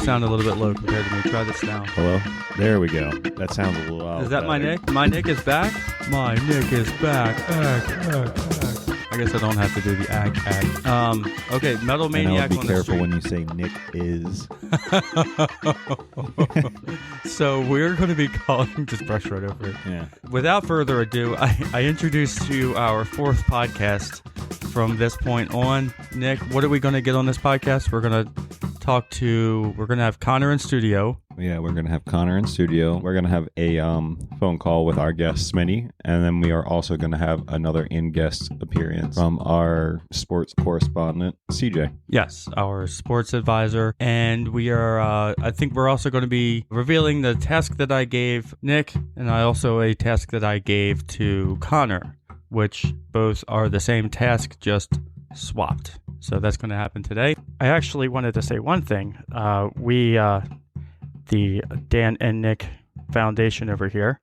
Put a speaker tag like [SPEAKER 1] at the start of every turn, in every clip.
[SPEAKER 1] sound a little bit low compared to me. Try this now.
[SPEAKER 2] Hello? There we go. That sounds a little out.
[SPEAKER 1] Is that my Nick? My Nick is back? My Nick is back. I guess I don't have to do the ag. Okay, Metal Maniac
[SPEAKER 2] be
[SPEAKER 1] on the
[SPEAKER 2] careful
[SPEAKER 1] street.
[SPEAKER 2] when you say Nick is.
[SPEAKER 1] So we're going to be calling... Just brush right over it.
[SPEAKER 2] Yeah.
[SPEAKER 1] Without further ado, I introduced to you our fourth podcast from this point on. Nick, what are we going to get on this podcast? We're going to have Connor in studio.
[SPEAKER 2] Yeah, we're going to have Connor in studio. We're going to have a phone call with our guest, Smitty. And then we are also going to have another in-guest appearance from our sports correspondent, CJ.
[SPEAKER 1] Yes, our sports advisor. And we are, I think we're also going to be revealing the task that I gave Nick, and also a task that I gave to Connor, which both are the same task, just swapped. So that's going to happen today. I actually wanted to say one thing. The Dan and Nick Foundation over here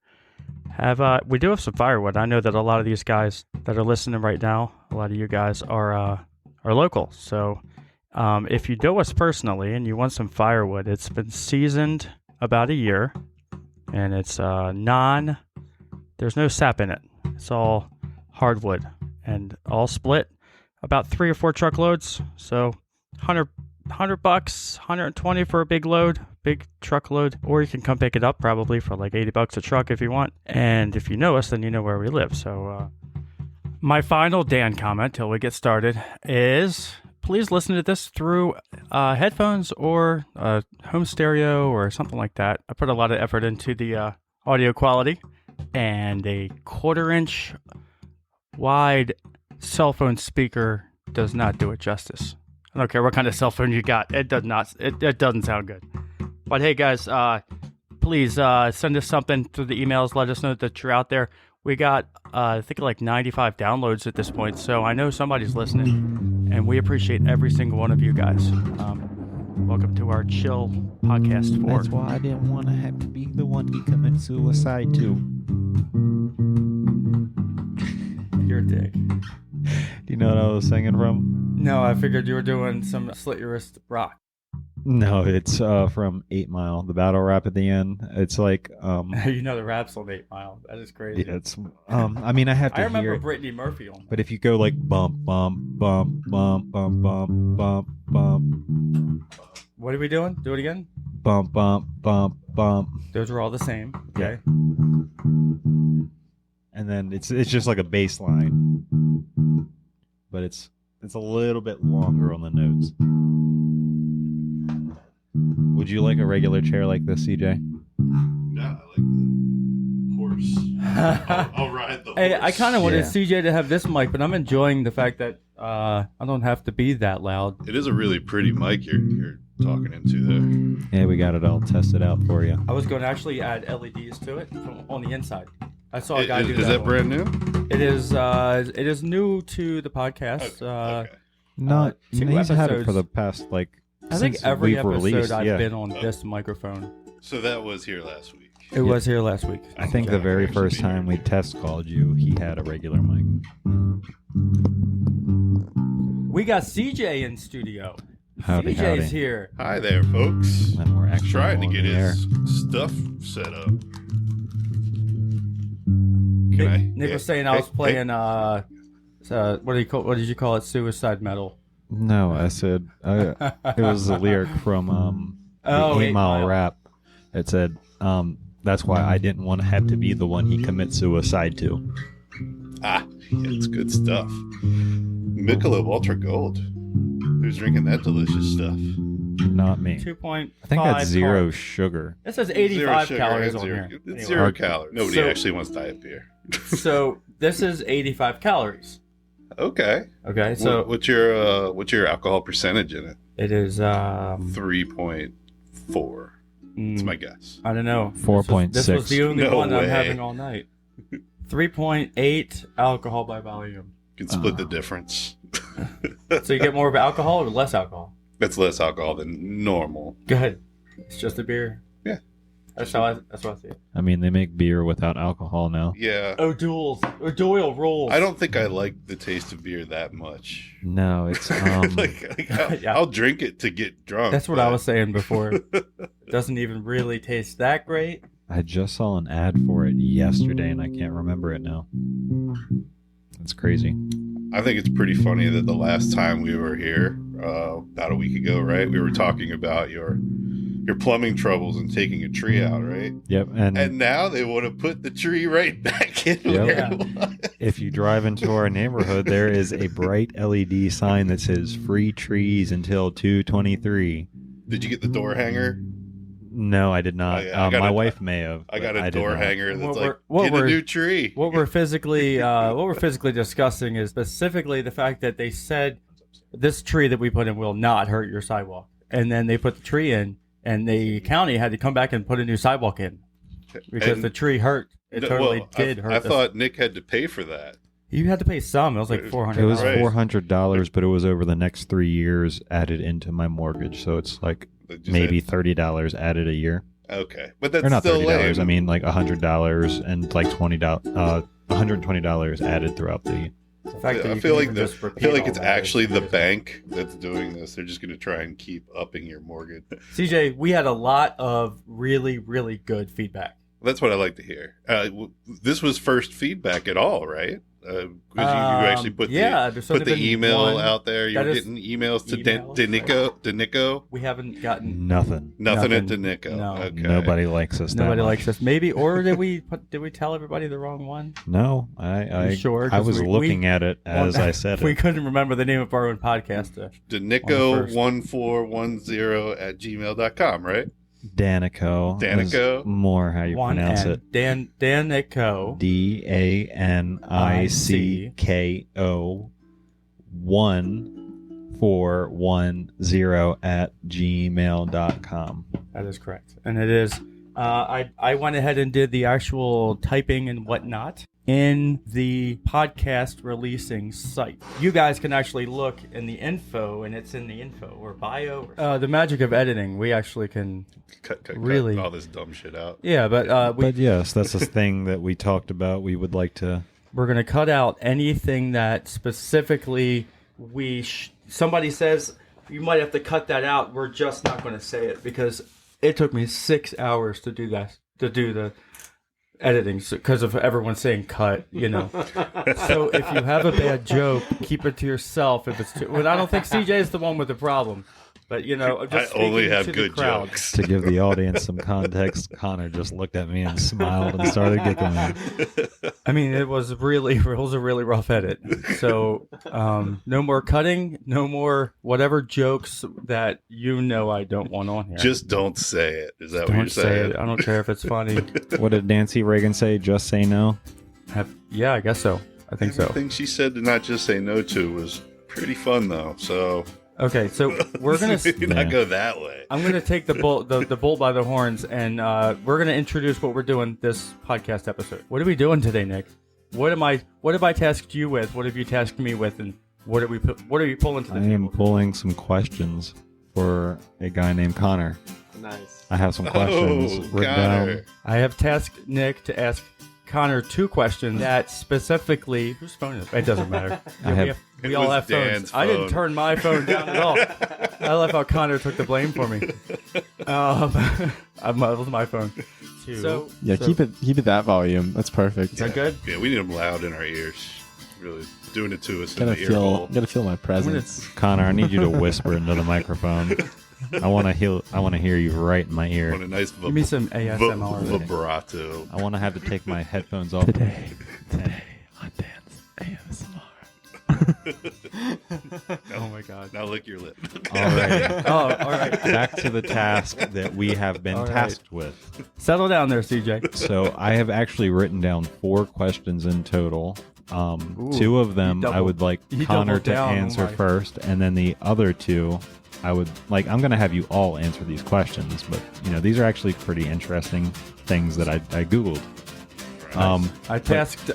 [SPEAKER 1] we do have some firewood. I know that a lot of these guys that are listening right now, a lot of you guys are local. So if you know us personally and you want some firewood, it's been seasoned about a year, and it's there's no sap in it. It's all hardwood and all split about 3 or 4 truckloads. So $100, $120 for a big truckload, or you can come pick it up probably for like $80 a truck if you want. And if you know us, then you know where we live. So my final Dan comment till we get started is please listen to this through headphones or home stereo or something like that. I put a lot of effort into the audio quality, and a 1/4-inch wide cell phone speaker does not do it justice. I don't care what kind of cell phone you got. It does not. It doesn't sound good. But hey, guys, please send us something through the emails. Let us know that you're out there. We got, I think, like 95 downloads at this point. So I know somebody's listening, and we appreciate every single one of you guys. Welcome to our chill podcast 4.
[SPEAKER 2] That's why I didn't want to have to be the one he committed suicide to.
[SPEAKER 1] You're a dick.
[SPEAKER 2] Do you know what I was singing from?
[SPEAKER 1] No, I figured you were doing some Slit Your Wrist rock.
[SPEAKER 2] No, it's from 8 Mile, the battle rap at the end. It's like
[SPEAKER 1] You know the rap's on 8 Mile. That is crazy.
[SPEAKER 2] Yeah, it's I mean, I have to
[SPEAKER 1] I remember
[SPEAKER 2] hear it,
[SPEAKER 1] Brittany Murphy on that.
[SPEAKER 2] but if you go like bump bump bump bump bump bump bump bump,
[SPEAKER 1] What are we doing? Do it again?
[SPEAKER 2] bump bump bump bump,
[SPEAKER 1] Those are all the same. Okay.
[SPEAKER 2] and then it's just like a bass line, but it's a little bit longer on the notes. Would you like a regular chair like this, CJ?
[SPEAKER 3] No, I like the horse. I'll ride the horse.
[SPEAKER 1] Hey, I kind of wanted
[SPEAKER 2] Yeah.
[SPEAKER 1] CJ to have this mic, but I'm enjoying the fact that I don't have to be that loud.
[SPEAKER 3] It is a really pretty mic you're talking into there.
[SPEAKER 2] Yeah, we got it all tested out for you.
[SPEAKER 1] I was going to actually add LEDs to it on the inside. I saw a guy do that.
[SPEAKER 3] Is that
[SPEAKER 1] one.
[SPEAKER 3] brand new?
[SPEAKER 1] It is new to the podcast.
[SPEAKER 3] Okay.
[SPEAKER 2] Not,
[SPEAKER 1] 2
[SPEAKER 2] he's had it for
[SPEAKER 1] episodes.
[SPEAKER 2] the past
[SPEAKER 1] I think
[SPEAKER 2] since
[SPEAKER 1] every
[SPEAKER 2] we've
[SPEAKER 1] episode
[SPEAKER 2] released,
[SPEAKER 1] I've
[SPEAKER 2] yeah.
[SPEAKER 1] been on this microphone.
[SPEAKER 3] So that was here last week.
[SPEAKER 1] It was here last week.
[SPEAKER 2] I think the very first time we test called you, he had a regular mic.
[SPEAKER 1] We got CJ in studio.
[SPEAKER 2] Howdy,
[SPEAKER 1] CJ's
[SPEAKER 2] howdy.
[SPEAKER 1] here.
[SPEAKER 3] Hi there, folks.
[SPEAKER 2] And we're actually
[SPEAKER 3] Trying to
[SPEAKER 2] on
[SPEAKER 3] get
[SPEAKER 2] the air.
[SPEAKER 3] his stuff set up.
[SPEAKER 1] Nick was saying I was playing what did you call it? Suicide metal.
[SPEAKER 2] No, I said it was a lyric from the 8 Mile rap. It said, that's why I didn't want to have to be the one he commits suicide to.
[SPEAKER 3] Yeah, it's good stuff. Michelob Ultra Gold. Who's drinking that delicious stuff?
[SPEAKER 2] Not me.
[SPEAKER 1] 2.5.
[SPEAKER 2] I think that's zero
[SPEAKER 1] carbs.
[SPEAKER 2] sugar.
[SPEAKER 1] It says
[SPEAKER 3] Zero
[SPEAKER 1] 85
[SPEAKER 3] sugar
[SPEAKER 1] calories
[SPEAKER 3] and
[SPEAKER 1] on
[SPEAKER 3] zero,
[SPEAKER 1] here.
[SPEAKER 3] It's
[SPEAKER 1] Anyway.
[SPEAKER 3] 0 calories. Nobody
[SPEAKER 1] So-
[SPEAKER 3] actually wants diet beer.
[SPEAKER 1] So this is 85 calories.
[SPEAKER 3] Okay.
[SPEAKER 1] Okay, so
[SPEAKER 3] what's your alcohol percentage in it?
[SPEAKER 1] it is
[SPEAKER 3] 3.4. That's my guess.
[SPEAKER 1] I don't know.
[SPEAKER 2] 4.6.
[SPEAKER 1] This was the only
[SPEAKER 3] No
[SPEAKER 1] one I'm
[SPEAKER 3] way.
[SPEAKER 1] having all night. 3.8 alcohol by volume.
[SPEAKER 3] You can split the difference.
[SPEAKER 1] So you get more of alcohol or less alcohol?
[SPEAKER 3] That's less alcohol than normal.
[SPEAKER 1] Good. It's just a beer.
[SPEAKER 3] Yeah.
[SPEAKER 1] That's what I see it.
[SPEAKER 2] I mean, they make beer without alcohol now.
[SPEAKER 3] Yeah.
[SPEAKER 1] O'Doyle rules.
[SPEAKER 3] I don't think I like the taste of beer that much.
[SPEAKER 2] No, it's
[SPEAKER 3] I'll drink it to get drunk.
[SPEAKER 1] That's what I was saying before. It doesn't even really taste that great.
[SPEAKER 2] I just saw an ad for it yesterday, and I can't remember it now. It's crazy.
[SPEAKER 3] I think it's pretty funny that the last time we were here, about a week ago, right? We were talking about your plumbing troubles and taking a tree out, right?
[SPEAKER 2] Yep,
[SPEAKER 3] And now they want to put the tree right back in.
[SPEAKER 2] Yep.
[SPEAKER 3] Where it was.
[SPEAKER 2] If you drive into our neighborhood, there is a bright LED sign that says "Free trees until 2/23."
[SPEAKER 3] Did you get the door hanger?
[SPEAKER 2] No, I did not. My wife may have.
[SPEAKER 3] I got a
[SPEAKER 2] did
[SPEAKER 3] door
[SPEAKER 2] not.
[SPEAKER 3] hanger that's
[SPEAKER 1] What
[SPEAKER 3] get a
[SPEAKER 1] we're-
[SPEAKER 3] new tree.
[SPEAKER 1] What we're physically discussing is specifically the fact that they said this tree that we put in will not hurt your sidewalk, and then they put the tree in, and the county had to come back and put a new sidewalk in because
[SPEAKER 3] And-
[SPEAKER 1] the tree hurt. It totally did hurt.
[SPEAKER 3] I thought Nick had to pay for that.
[SPEAKER 1] You had to pay some. It was like $400.
[SPEAKER 2] It was
[SPEAKER 3] Right.
[SPEAKER 2] $400, but it was over the next 3 years added into my mortgage, so it's like
[SPEAKER 3] Just
[SPEAKER 2] maybe $30 added a year.
[SPEAKER 3] Okay, but that's
[SPEAKER 2] Or not
[SPEAKER 3] still
[SPEAKER 2] $30.
[SPEAKER 3] lame.
[SPEAKER 2] I mean, like $100 and like $120 added throughout the.
[SPEAKER 1] The fact that
[SPEAKER 3] I
[SPEAKER 1] you
[SPEAKER 3] feel
[SPEAKER 1] can
[SPEAKER 3] like
[SPEAKER 1] even just repeat all
[SPEAKER 3] it's
[SPEAKER 1] that
[SPEAKER 3] actually
[SPEAKER 1] is
[SPEAKER 3] the
[SPEAKER 1] crazy.
[SPEAKER 3] bank that's doing this. They're just going to try and keep upping your mortgage.
[SPEAKER 1] CJ, we had a lot of really, really good feedback.
[SPEAKER 3] That's what I like to hear. This was first feedback at all, right? Because you actually put
[SPEAKER 1] there's only
[SPEAKER 3] the
[SPEAKER 1] been
[SPEAKER 3] email
[SPEAKER 1] one.
[SPEAKER 3] out there. You
[SPEAKER 1] That
[SPEAKER 3] were
[SPEAKER 1] is
[SPEAKER 3] getting emails to
[SPEAKER 1] emails,
[SPEAKER 3] Danico.
[SPEAKER 1] We haven't gotten
[SPEAKER 2] Nothing.
[SPEAKER 3] Nothing at
[SPEAKER 1] Nothing.
[SPEAKER 3] Danico.
[SPEAKER 1] No.
[SPEAKER 3] Okay.
[SPEAKER 2] Nobody likes us.
[SPEAKER 1] nobody
[SPEAKER 2] that
[SPEAKER 1] likes
[SPEAKER 2] much.
[SPEAKER 1] us. Maybe, or did we tell everybody the wrong one?
[SPEAKER 2] No, I
[SPEAKER 1] You sure?
[SPEAKER 2] I
[SPEAKER 1] 'Cause
[SPEAKER 2] was
[SPEAKER 1] we-
[SPEAKER 2] looking at it as I said
[SPEAKER 1] We
[SPEAKER 2] it.
[SPEAKER 1] couldn't remember the name of our own podcast.
[SPEAKER 3] Danico1410@gmail.com, right?
[SPEAKER 2] Danico.
[SPEAKER 3] Danico?
[SPEAKER 2] is more how you pronounce it.
[SPEAKER 1] Danico.
[SPEAKER 2] DANICKO 1410@gmail.com.
[SPEAKER 1] That is correct, and it is. I went ahead and did the actual typing and whatnot in the podcast releasing site. You guys can actually look in the info, and it's in the info or bio. The magic of editing, we actually can.
[SPEAKER 3] Cut
[SPEAKER 1] Really?
[SPEAKER 3] all this dumb shit out.
[SPEAKER 1] Yeah, but
[SPEAKER 2] But yes, that's the thing that we talked about. We would like to.
[SPEAKER 1] we're going to cut out anything that specifically somebody says you might have to cut that out. We're just not going to say it because it took me 6 hours to do that, to do the editing because of everyone saying cut, So if you have a bad joke, keep it to yourself. If it's too, well, I don't think CJ is the one with the problem, but I'm
[SPEAKER 3] I
[SPEAKER 1] just
[SPEAKER 3] only
[SPEAKER 1] speaking
[SPEAKER 3] have
[SPEAKER 1] to the
[SPEAKER 3] good
[SPEAKER 1] crowd.
[SPEAKER 3] jokes.
[SPEAKER 2] To give the audience some context, Connor just looked at me and smiled and started giggling.
[SPEAKER 1] I mean, it was a really rough edit. So, no more cutting, no more whatever jokes that I don't want on here.
[SPEAKER 3] Just don't say it. Is that what you're
[SPEAKER 1] don't say
[SPEAKER 3] saying?
[SPEAKER 1] it. I don't care if it's funny.
[SPEAKER 2] What did Nancy Reagan say? Just say no.
[SPEAKER 1] Yeah, I guess so. I think so.
[SPEAKER 3] Everything she said to not just say no to was pretty fun, though. So
[SPEAKER 1] Okay, so we're gonna.
[SPEAKER 3] maybe not go that way.
[SPEAKER 1] I'm gonna take the bull by the horns, and we're gonna introduce what we're doing this podcast episode. What are we doing today, Nick? What have I tasked you with? What have you tasked me with? And what are you pulling to the
[SPEAKER 2] I
[SPEAKER 1] table?
[SPEAKER 2] am pulling some questions for a guy named Connor.
[SPEAKER 4] Nice.
[SPEAKER 2] I have some questions written
[SPEAKER 3] Connor.
[SPEAKER 2] down.
[SPEAKER 1] I have tasked Nick to ask Connor 2 questions that specifically. Whose phone is it? It doesn't matter.
[SPEAKER 2] I have-
[SPEAKER 1] we
[SPEAKER 3] It
[SPEAKER 1] all
[SPEAKER 3] was
[SPEAKER 1] have phones.
[SPEAKER 3] Dan's
[SPEAKER 1] I didn't
[SPEAKER 3] phone.
[SPEAKER 1] turn my phone down at all. I love how Connor took the blame for me. That was my phone. So
[SPEAKER 4] Yeah, keep it that volume. That's perfect.
[SPEAKER 1] Is that good?
[SPEAKER 3] Yeah, we need them loud in our ears. Really doing it to us in
[SPEAKER 4] Gotta
[SPEAKER 3] the ear hole.
[SPEAKER 4] feel my presence.
[SPEAKER 2] Connor, I need you to whisper into the microphone. I want to hear you right in my
[SPEAKER 3] On
[SPEAKER 2] ear.
[SPEAKER 3] a nice
[SPEAKER 1] Give me some ASMR.
[SPEAKER 3] vibrato.
[SPEAKER 2] I want to have to take my headphones off.
[SPEAKER 1] Today
[SPEAKER 4] on Dan's ASMR.
[SPEAKER 1] Oh my god.
[SPEAKER 3] Now lick your lip.
[SPEAKER 2] Alrighty.
[SPEAKER 1] Oh, all right.
[SPEAKER 2] Back to the task that we have been
[SPEAKER 1] All right.
[SPEAKER 2] tasked with.
[SPEAKER 1] Settle down there, CJ.
[SPEAKER 2] So I have actually written down 4 questions in total.
[SPEAKER 1] Ooh,
[SPEAKER 2] 2 of them
[SPEAKER 1] you doubled-
[SPEAKER 2] I would like
[SPEAKER 1] you
[SPEAKER 2] Connor
[SPEAKER 1] doubled
[SPEAKER 2] to
[SPEAKER 1] down,
[SPEAKER 2] answer
[SPEAKER 1] oh my.
[SPEAKER 2] first, and then the other 2 I would like. I'm going to have you all answer these questions, but these are actually pretty interesting things that I googled.
[SPEAKER 1] I tasked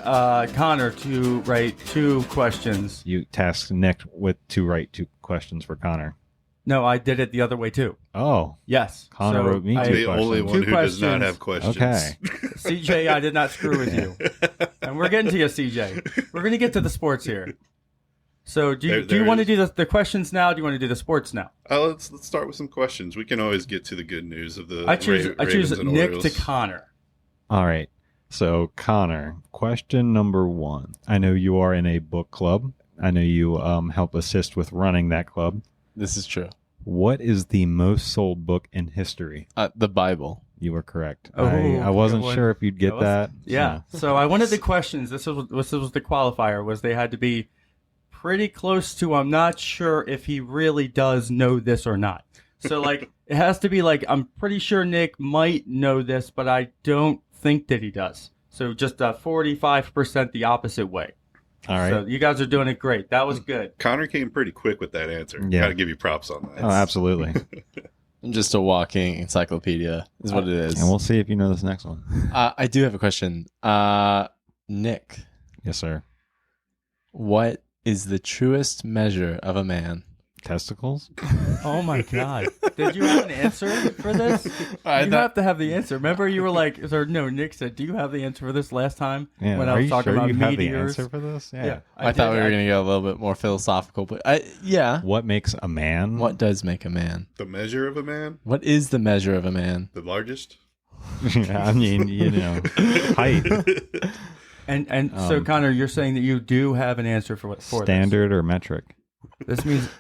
[SPEAKER 1] Connor to write 2 questions.
[SPEAKER 2] You tasked Nick to write 2 questions for Connor.
[SPEAKER 1] No, I did it the other way too.
[SPEAKER 2] Oh,
[SPEAKER 1] Yes.
[SPEAKER 2] Connor
[SPEAKER 1] So
[SPEAKER 2] wrote me
[SPEAKER 1] I-
[SPEAKER 2] two
[SPEAKER 3] The only
[SPEAKER 2] questions.
[SPEAKER 3] one
[SPEAKER 1] Two
[SPEAKER 3] who does not
[SPEAKER 1] questions.
[SPEAKER 3] have questions.
[SPEAKER 2] Okay.
[SPEAKER 1] CJ, I did not screw with you. And we're getting to you, CJ. We're going to get to the sports here. So do you
[SPEAKER 3] There
[SPEAKER 1] want to
[SPEAKER 3] is-
[SPEAKER 1] do the questions now? Or do you want to do the sports now?
[SPEAKER 3] Let's start with some questions. We can always get to the good news of the
[SPEAKER 1] I choose
[SPEAKER 3] Ravens and
[SPEAKER 1] Nick
[SPEAKER 3] Orioles.
[SPEAKER 1] to Connor.
[SPEAKER 2] All right. So, Connor, question number 1. I know you are in a book club. I know you help assist with running that club.
[SPEAKER 4] This is true.
[SPEAKER 2] What is the most sold book in history?
[SPEAKER 4] The Bible.
[SPEAKER 2] You were correct.
[SPEAKER 1] Oh,
[SPEAKER 2] I wasn't
[SPEAKER 1] good one.
[SPEAKER 2] sure if you'd get that.
[SPEAKER 1] Yeah. So I wanted the questions. This was the qualifier. Was they had to be pretty close to. I'm not sure if he really does know this or not. So like it has to be like I'm pretty sure Nick might know this, but I don't think that he does. So just 45% the opposite way.
[SPEAKER 2] All right.
[SPEAKER 1] So you guys are doing it great. That was good.
[SPEAKER 3] Connor came pretty quick with that answer.
[SPEAKER 2] Yeah.
[SPEAKER 3] Got to give you props on that.
[SPEAKER 2] Oh, absolutely.
[SPEAKER 4] I'm just a walking encyclopedia, is what it is.
[SPEAKER 2] And we'll see if you know this next one.
[SPEAKER 4] I do have a question. Nick,
[SPEAKER 2] Yes, sir.
[SPEAKER 4] what is the truest measure of a man?
[SPEAKER 2] Testicles?
[SPEAKER 1] Oh my God! Did you have an answer for this? You have to have the answer. Remember, you were like, no. Nick said, "Do you have the answer for this last time?"
[SPEAKER 2] Yeah.
[SPEAKER 1] When I
[SPEAKER 2] Are
[SPEAKER 1] was
[SPEAKER 2] you
[SPEAKER 1] talking
[SPEAKER 2] sure
[SPEAKER 1] about
[SPEAKER 2] you have the
[SPEAKER 1] meteors.
[SPEAKER 2] answer for this?
[SPEAKER 1] Yeah,
[SPEAKER 4] I thought we were going to go a little bit more philosophical, but yeah.
[SPEAKER 2] What makes a man?
[SPEAKER 4] What does make a man?
[SPEAKER 3] The measure of a man,
[SPEAKER 4] What is the measure of a man?
[SPEAKER 3] the largest.
[SPEAKER 2] I mean, height.
[SPEAKER 1] And so Connor, you're saying that you do have an answer for
[SPEAKER 2] Standard or metric?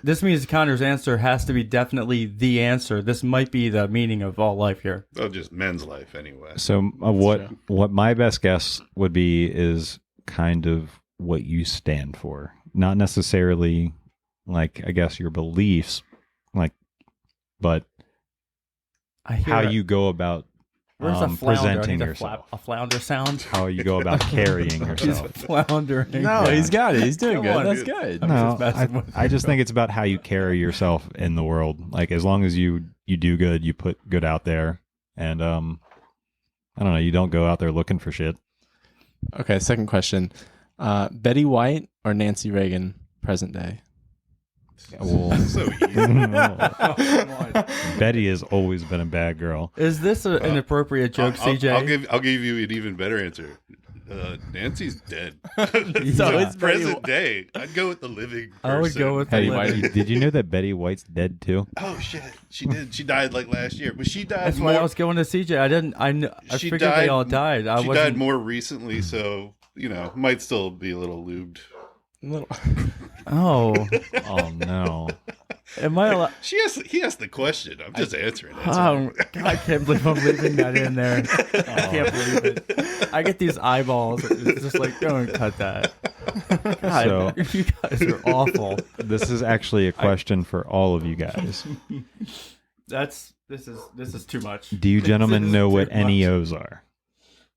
[SPEAKER 1] This means Connor's answer has to be definitely the answer. This might be the meaning of all life here.
[SPEAKER 3] Oh, just men's life anyway.
[SPEAKER 2] So what my best guess would be is kind of what you stand for, not necessarily like I guess your beliefs, but
[SPEAKER 1] I hear
[SPEAKER 2] how you go about
[SPEAKER 1] Where's a flounder? I
[SPEAKER 2] presenting
[SPEAKER 1] need
[SPEAKER 2] yourself.
[SPEAKER 1] a flounder sound.
[SPEAKER 2] How you go about carrying
[SPEAKER 1] He's
[SPEAKER 2] yourself.
[SPEAKER 1] floundering.
[SPEAKER 4] No, he's got it. He's doing
[SPEAKER 1] Come
[SPEAKER 4] good.
[SPEAKER 1] on,
[SPEAKER 4] That's
[SPEAKER 1] dude.
[SPEAKER 4] good.
[SPEAKER 1] I'm
[SPEAKER 2] No,
[SPEAKER 1] just messing with
[SPEAKER 2] I just think it's about how you carry yourself in the world. Like as long as you do good, you put good out there, and I don't know, you don't go out there looking for shit.
[SPEAKER 4] Okay, second question. Betty White or Nancy Reagan, present day?
[SPEAKER 2] Well,
[SPEAKER 3] So easy.
[SPEAKER 1] Oh, come on.
[SPEAKER 2] Betty has always been a bad girl.
[SPEAKER 1] Is this an appropriate joke, CJ?
[SPEAKER 3] I'll give you an even better answer. Nancy's dead.
[SPEAKER 1] So it's
[SPEAKER 3] present day. I'd go with the living person.
[SPEAKER 1] I would go with
[SPEAKER 2] Hey,
[SPEAKER 1] the living.
[SPEAKER 2] did you know that Betty White's dead too?
[SPEAKER 3] Oh shit, she did. She died like last year, but she died.
[SPEAKER 1] That's why I was going to CJ. I
[SPEAKER 3] She
[SPEAKER 1] figured
[SPEAKER 3] died-
[SPEAKER 1] they all died.
[SPEAKER 3] She died more recently, so might still be a little lubed.
[SPEAKER 1] Oh,
[SPEAKER 2] Oh no!
[SPEAKER 1] am I allowed?
[SPEAKER 3] He asked the question. I'm just answering it.
[SPEAKER 1] Oh, God, I can't believe I'm leaving that in there. I can't believe it. I get these eyeballs. It's just like, don't cut that. God,
[SPEAKER 2] So-
[SPEAKER 1] you guys are awful.
[SPEAKER 2] This is actually a question for all of you guys.
[SPEAKER 1] This is too much.
[SPEAKER 2] Do you gentlemen
[SPEAKER 1] This is
[SPEAKER 2] know what
[SPEAKER 1] too much.
[SPEAKER 2] NEOs are?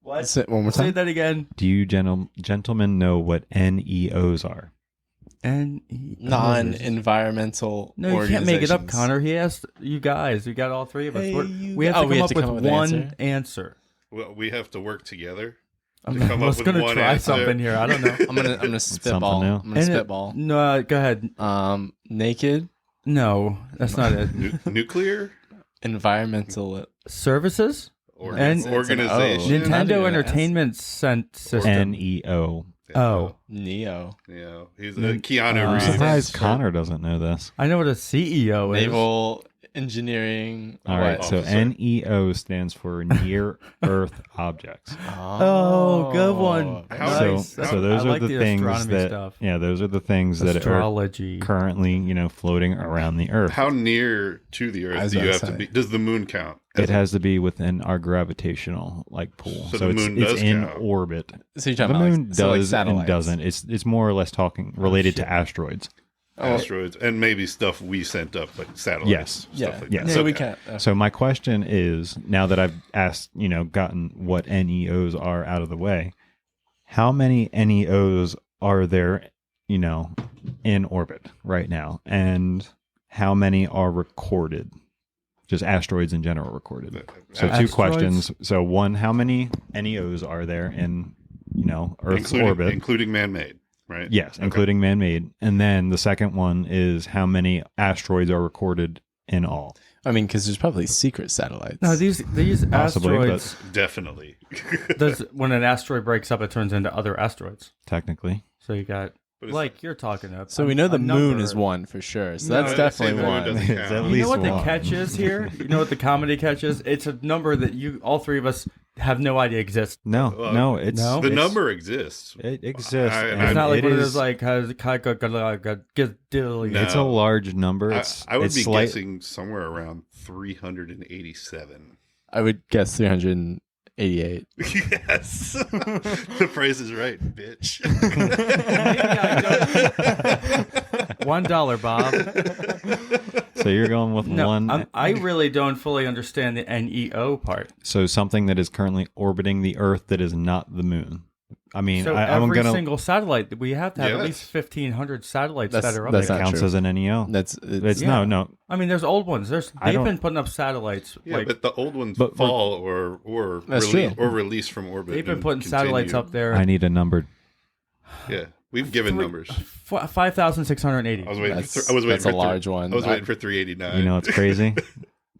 [SPEAKER 1] What?
[SPEAKER 4] Say it one more
[SPEAKER 1] Say
[SPEAKER 4] time.
[SPEAKER 1] that again.
[SPEAKER 2] Do you gentlemen know what NEOs are?
[SPEAKER 4] Non-environmental.
[SPEAKER 1] No, you can't make it up,
[SPEAKER 4] organizations.
[SPEAKER 1] Connor. He asked you guys. You got all three of us.
[SPEAKER 4] Hey,
[SPEAKER 1] We have to come up with
[SPEAKER 4] an
[SPEAKER 1] one answer.
[SPEAKER 3] Well, we have to work together.
[SPEAKER 1] I'm
[SPEAKER 3] come up
[SPEAKER 1] was
[SPEAKER 3] with
[SPEAKER 1] going to
[SPEAKER 3] one
[SPEAKER 1] try
[SPEAKER 3] answer.
[SPEAKER 1] something here. I don't know.
[SPEAKER 4] I'm gonna spitball.
[SPEAKER 2] new.
[SPEAKER 4] I'm gonna spitball.
[SPEAKER 1] No, go ahead.
[SPEAKER 4] Naked,
[SPEAKER 1] No, that's not it.
[SPEAKER 3] Nuclear
[SPEAKER 1] Services?
[SPEAKER 4] It's an O.
[SPEAKER 3] organization.
[SPEAKER 4] Not even
[SPEAKER 1] Nintendo
[SPEAKER 4] an
[SPEAKER 1] Entertainment System.
[SPEAKER 2] NEO.
[SPEAKER 1] Oh,
[SPEAKER 4] Neo,
[SPEAKER 3] Yeah, he's Keanu
[SPEAKER 2] I'm
[SPEAKER 3] Reeves.
[SPEAKER 2] surprised
[SPEAKER 4] Sure.
[SPEAKER 2] Connor doesn't know this.
[SPEAKER 1] I know what a CEO is.
[SPEAKER 4] naval engineering.
[SPEAKER 2] All right,
[SPEAKER 3] What?
[SPEAKER 2] so
[SPEAKER 3] Officer.
[SPEAKER 2] NEO stands for Near Earth Objects.
[SPEAKER 1] Oh, good one.
[SPEAKER 3] How-
[SPEAKER 1] Nice.
[SPEAKER 2] So those
[SPEAKER 1] I
[SPEAKER 2] are
[SPEAKER 1] like
[SPEAKER 2] the things
[SPEAKER 1] astronomy
[SPEAKER 2] that
[SPEAKER 1] stuff.
[SPEAKER 2] those are the things that are
[SPEAKER 1] Astrology.
[SPEAKER 2] currently floating around the Earth.
[SPEAKER 3] How near to the
[SPEAKER 4] I
[SPEAKER 3] Earth
[SPEAKER 4] was
[SPEAKER 3] do you
[SPEAKER 4] about
[SPEAKER 3] have
[SPEAKER 4] to
[SPEAKER 3] to
[SPEAKER 4] say.
[SPEAKER 3] be? Does the moon count?
[SPEAKER 2] It has to be within our gravitational pool.
[SPEAKER 3] So the moon
[SPEAKER 2] it's
[SPEAKER 3] does
[SPEAKER 2] in
[SPEAKER 3] count.
[SPEAKER 2] orbit.
[SPEAKER 4] So you're
[SPEAKER 2] The
[SPEAKER 4] talking
[SPEAKER 2] moon
[SPEAKER 4] about so
[SPEAKER 2] does and
[SPEAKER 4] satellites.
[SPEAKER 2] doesn't. It's more or less talking related to asteroids.
[SPEAKER 3] Asteroids and maybe stuff we sent up, like satellites.
[SPEAKER 2] Yes.
[SPEAKER 3] stuff
[SPEAKER 4] Yeah,
[SPEAKER 3] like
[SPEAKER 2] yeah.
[SPEAKER 3] that.
[SPEAKER 4] So we
[SPEAKER 3] Okay.
[SPEAKER 4] can't.
[SPEAKER 2] So my question is, now that I've asked, gotten what NEOs are out of the way, how many NEOs are there, in orbit right now? And how many are recorded? Just asteroids in general recorded. So two
[SPEAKER 1] Asteroids?
[SPEAKER 2] questions. So one, how many NEOs are there in, Earth's orbit?
[SPEAKER 3] including man-made, right? right?
[SPEAKER 2] Yes,
[SPEAKER 3] Okay.
[SPEAKER 2] including man-made. And then the second one is how many asteroids are recorded in all.
[SPEAKER 4] I mean, because there's probably secret satellites.
[SPEAKER 1] No, these
[SPEAKER 2] Possibly,
[SPEAKER 1] asteroids.
[SPEAKER 3] Definitely.
[SPEAKER 1] When an asteroid breaks up, it turns into other asteroids.
[SPEAKER 2] Technically.
[SPEAKER 1] So you got
[SPEAKER 3] But it's-
[SPEAKER 1] like you're talking about.
[SPEAKER 4] So we know the moon
[SPEAKER 1] number.
[SPEAKER 4] is one for sure. So
[SPEAKER 1] No,
[SPEAKER 4] that's
[SPEAKER 1] I'd
[SPEAKER 4] definitely
[SPEAKER 3] say the moon
[SPEAKER 4] one.
[SPEAKER 3] doesn't
[SPEAKER 2] It's
[SPEAKER 3] count.
[SPEAKER 2] at
[SPEAKER 1] You
[SPEAKER 2] least
[SPEAKER 1] know what the
[SPEAKER 2] one.
[SPEAKER 1] catch is here? You know what the comedy catch is? It's a number that all three of us have no idea exists.
[SPEAKER 2] No,
[SPEAKER 3] Well,
[SPEAKER 2] no, it's
[SPEAKER 1] no?
[SPEAKER 3] The
[SPEAKER 2] it's-
[SPEAKER 3] number exists.
[SPEAKER 2] It exists.
[SPEAKER 3] I-
[SPEAKER 2] and
[SPEAKER 1] It's not like
[SPEAKER 2] it
[SPEAKER 1] one of
[SPEAKER 2] is-
[SPEAKER 1] those like has
[SPEAKER 3] No.
[SPEAKER 2] It's a large number. It's
[SPEAKER 3] I would
[SPEAKER 2] it's
[SPEAKER 3] be
[SPEAKER 2] slight-
[SPEAKER 3] guessing somewhere around 387.
[SPEAKER 4] I would guess 388.
[SPEAKER 3] Yes. The price is right, bitch.
[SPEAKER 1] $1, Bob.
[SPEAKER 2] So you're going with
[SPEAKER 1] No,
[SPEAKER 2] one.
[SPEAKER 1] I really don't fully understand the NEO part.
[SPEAKER 2] So something that is currently orbiting the Earth that is not the moon. I mean,
[SPEAKER 1] So
[SPEAKER 2] I'm
[SPEAKER 1] every
[SPEAKER 2] gonna
[SPEAKER 1] single satellite, we have to have at
[SPEAKER 3] Yes.
[SPEAKER 1] least 1,500 satellites
[SPEAKER 4] That's-
[SPEAKER 1] that are up
[SPEAKER 4] that's
[SPEAKER 1] there.
[SPEAKER 4] not
[SPEAKER 2] counts
[SPEAKER 4] true.
[SPEAKER 2] as an NEO.
[SPEAKER 4] It's
[SPEAKER 1] Yeah.
[SPEAKER 2] No.
[SPEAKER 1] I mean, there's old ones.
[SPEAKER 2] I
[SPEAKER 1] They've
[SPEAKER 2] don't-
[SPEAKER 1] been putting up satellites.
[SPEAKER 3] Yeah,
[SPEAKER 1] like
[SPEAKER 3] but the old ones
[SPEAKER 2] But-
[SPEAKER 3] fall or
[SPEAKER 4] That's
[SPEAKER 3] release,
[SPEAKER 4] true.
[SPEAKER 3] or release from orbit.
[SPEAKER 1] they've been
[SPEAKER 3] and
[SPEAKER 1] putting satellites
[SPEAKER 3] continue.
[SPEAKER 1] up there.
[SPEAKER 2] I need a number.
[SPEAKER 3] Yeah, we've given numbers.
[SPEAKER 1] 5,680.
[SPEAKER 3] I was waiting.
[SPEAKER 4] That's-
[SPEAKER 3] I was waiting
[SPEAKER 4] that's
[SPEAKER 3] for
[SPEAKER 4] a large one.
[SPEAKER 3] I was waiting for 389.
[SPEAKER 2] You know, it's crazy.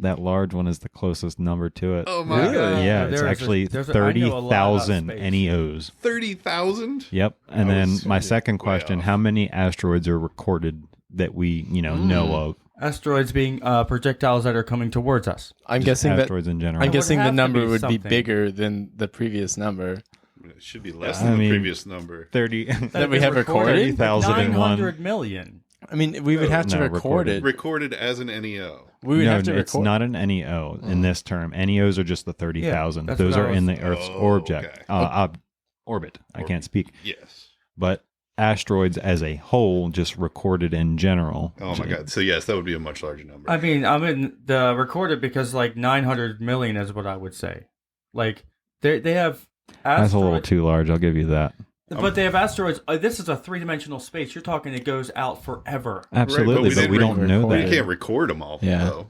[SPEAKER 2] That large one is the closest number to it.
[SPEAKER 3] Oh my
[SPEAKER 4] Really?
[SPEAKER 3] god!
[SPEAKER 2] Yeah,
[SPEAKER 1] There
[SPEAKER 2] it's
[SPEAKER 1] is a-
[SPEAKER 2] actually
[SPEAKER 1] there's a- I know a lot about
[SPEAKER 2] 30,000
[SPEAKER 1] space.
[SPEAKER 2] NEOs.
[SPEAKER 3] 30,000.
[SPEAKER 2] Yep. And
[SPEAKER 3] I
[SPEAKER 2] then
[SPEAKER 3] was
[SPEAKER 2] my second
[SPEAKER 3] way
[SPEAKER 2] question:
[SPEAKER 3] off.
[SPEAKER 2] how many asteroids are recorded that we, know of?
[SPEAKER 1] Asteroids being projectiles that are coming towards us.
[SPEAKER 4] I'm
[SPEAKER 2] Just
[SPEAKER 4] guessing that
[SPEAKER 2] asteroids in general.
[SPEAKER 4] I'm
[SPEAKER 1] would
[SPEAKER 4] guessing the
[SPEAKER 1] have to
[SPEAKER 4] number
[SPEAKER 1] be
[SPEAKER 4] would be
[SPEAKER 1] something.
[SPEAKER 4] bigger than the previous number.
[SPEAKER 3] It should be less
[SPEAKER 2] I
[SPEAKER 3] than the
[SPEAKER 2] mean,
[SPEAKER 3] previous number.
[SPEAKER 2] 30.
[SPEAKER 4] That we have recorded?
[SPEAKER 2] 30,001.
[SPEAKER 1] 900 million.
[SPEAKER 4] I mean, we would have to
[SPEAKER 2] No,
[SPEAKER 4] record
[SPEAKER 2] recorded.
[SPEAKER 4] it.
[SPEAKER 3] Recorded as an NEO.
[SPEAKER 4] We would
[SPEAKER 2] No,
[SPEAKER 4] have to
[SPEAKER 2] it's
[SPEAKER 4] record.
[SPEAKER 2] not an NEO in this term. NEOs are just the 30,000.
[SPEAKER 1] that's
[SPEAKER 2] Those
[SPEAKER 1] what I
[SPEAKER 2] are in
[SPEAKER 1] was-
[SPEAKER 2] the Earth's
[SPEAKER 3] Oh,
[SPEAKER 2] object,
[SPEAKER 3] okay.
[SPEAKER 2] orbit. I can't speak.
[SPEAKER 3] Yes.
[SPEAKER 2] But asteroids as a whole, just recorded in general.
[SPEAKER 3] Oh my god. So yes, that would be a much larger number.
[SPEAKER 1] I mean, I'm in the recorded because like 900 million is what I would say. Like they have
[SPEAKER 2] That's a little
[SPEAKER 1] asteroids,
[SPEAKER 2] too large. I'll give you that.
[SPEAKER 1] but they have asteroids. This is a three-dimensional space. You're talking it goes out forever.
[SPEAKER 2] Absolutely,
[SPEAKER 3] we
[SPEAKER 2] but we
[SPEAKER 3] didn't
[SPEAKER 2] don't know
[SPEAKER 3] we
[SPEAKER 4] record
[SPEAKER 2] that.
[SPEAKER 3] can't record them all.
[SPEAKER 4] Yeah.
[SPEAKER 3] Though.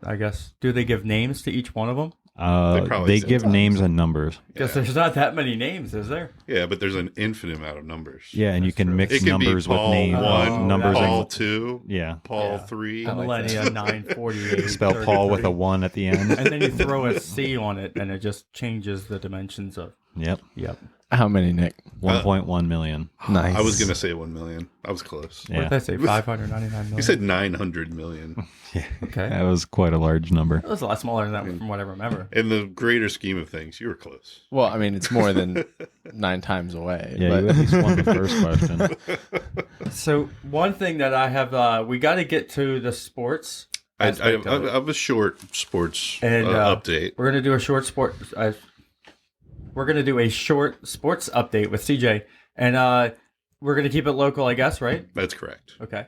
[SPEAKER 1] I guess. Do they give names to each one of them?
[SPEAKER 3] They probably
[SPEAKER 2] They
[SPEAKER 3] do.
[SPEAKER 2] give names and numbers.
[SPEAKER 1] Because there's not that many names, is there?
[SPEAKER 3] Yeah, but there's an infinite amount of numbers.
[SPEAKER 2] Yeah, and you
[SPEAKER 1] That's
[SPEAKER 2] can
[SPEAKER 1] true.
[SPEAKER 2] mix
[SPEAKER 3] It can
[SPEAKER 2] numbers
[SPEAKER 3] be Paul
[SPEAKER 2] with names,
[SPEAKER 3] one,
[SPEAKER 2] numbers,
[SPEAKER 3] Paul
[SPEAKER 2] and
[SPEAKER 3] two,
[SPEAKER 2] yeah.
[SPEAKER 3] Paul
[SPEAKER 1] Yeah.
[SPEAKER 3] 3.
[SPEAKER 4] I like
[SPEAKER 1] Millennia 948.
[SPEAKER 2] Spell Paul with a 1 at the end.
[SPEAKER 1] And then you throw a C on it, and it just changes the dimensions of.
[SPEAKER 2] Yep,
[SPEAKER 1] Yep.
[SPEAKER 4] How many, Nick?
[SPEAKER 2] 1.1 million.
[SPEAKER 4] Nice.
[SPEAKER 3] I was gonna say 1 million. I was close.
[SPEAKER 1] What
[SPEAKER 2] Yeah,
[SPEAKER 1] did I say? 599 million.
[SPEAKER 3] You said 900 million.
[SPEAKER 1] Okay.
[SPEAKER 2] that was quite a large number.
[SPEAKER 1] It was a lot smaller than that from what I remember.
[SPEAKER 3] In the greater scheme of things, you were close.
[SPEAKER 4] Well, I mean, it's more than 9 times away.
[SPEAKER 2] Yeah,
[SPEAKER 4] but
[SPEAKER 2] you at least won the first question.
[SPEAKER 1] So one thing that I have, we got to get to the sports.
[SPEAKER 3] I
[SPEAKER 1] aspect of it.
[SPEAKER 3] have a short sports
[SPEAKER 1] And,
[SPEAKER 3] update.
[SPEAKER 1] We're gonna do a short sport. We're gonna do a short sports update with CJ, and we're gonna keep it local, I guess, right?
[SPEAKER 3] That's correct.
[SPEAKER 1] Okay.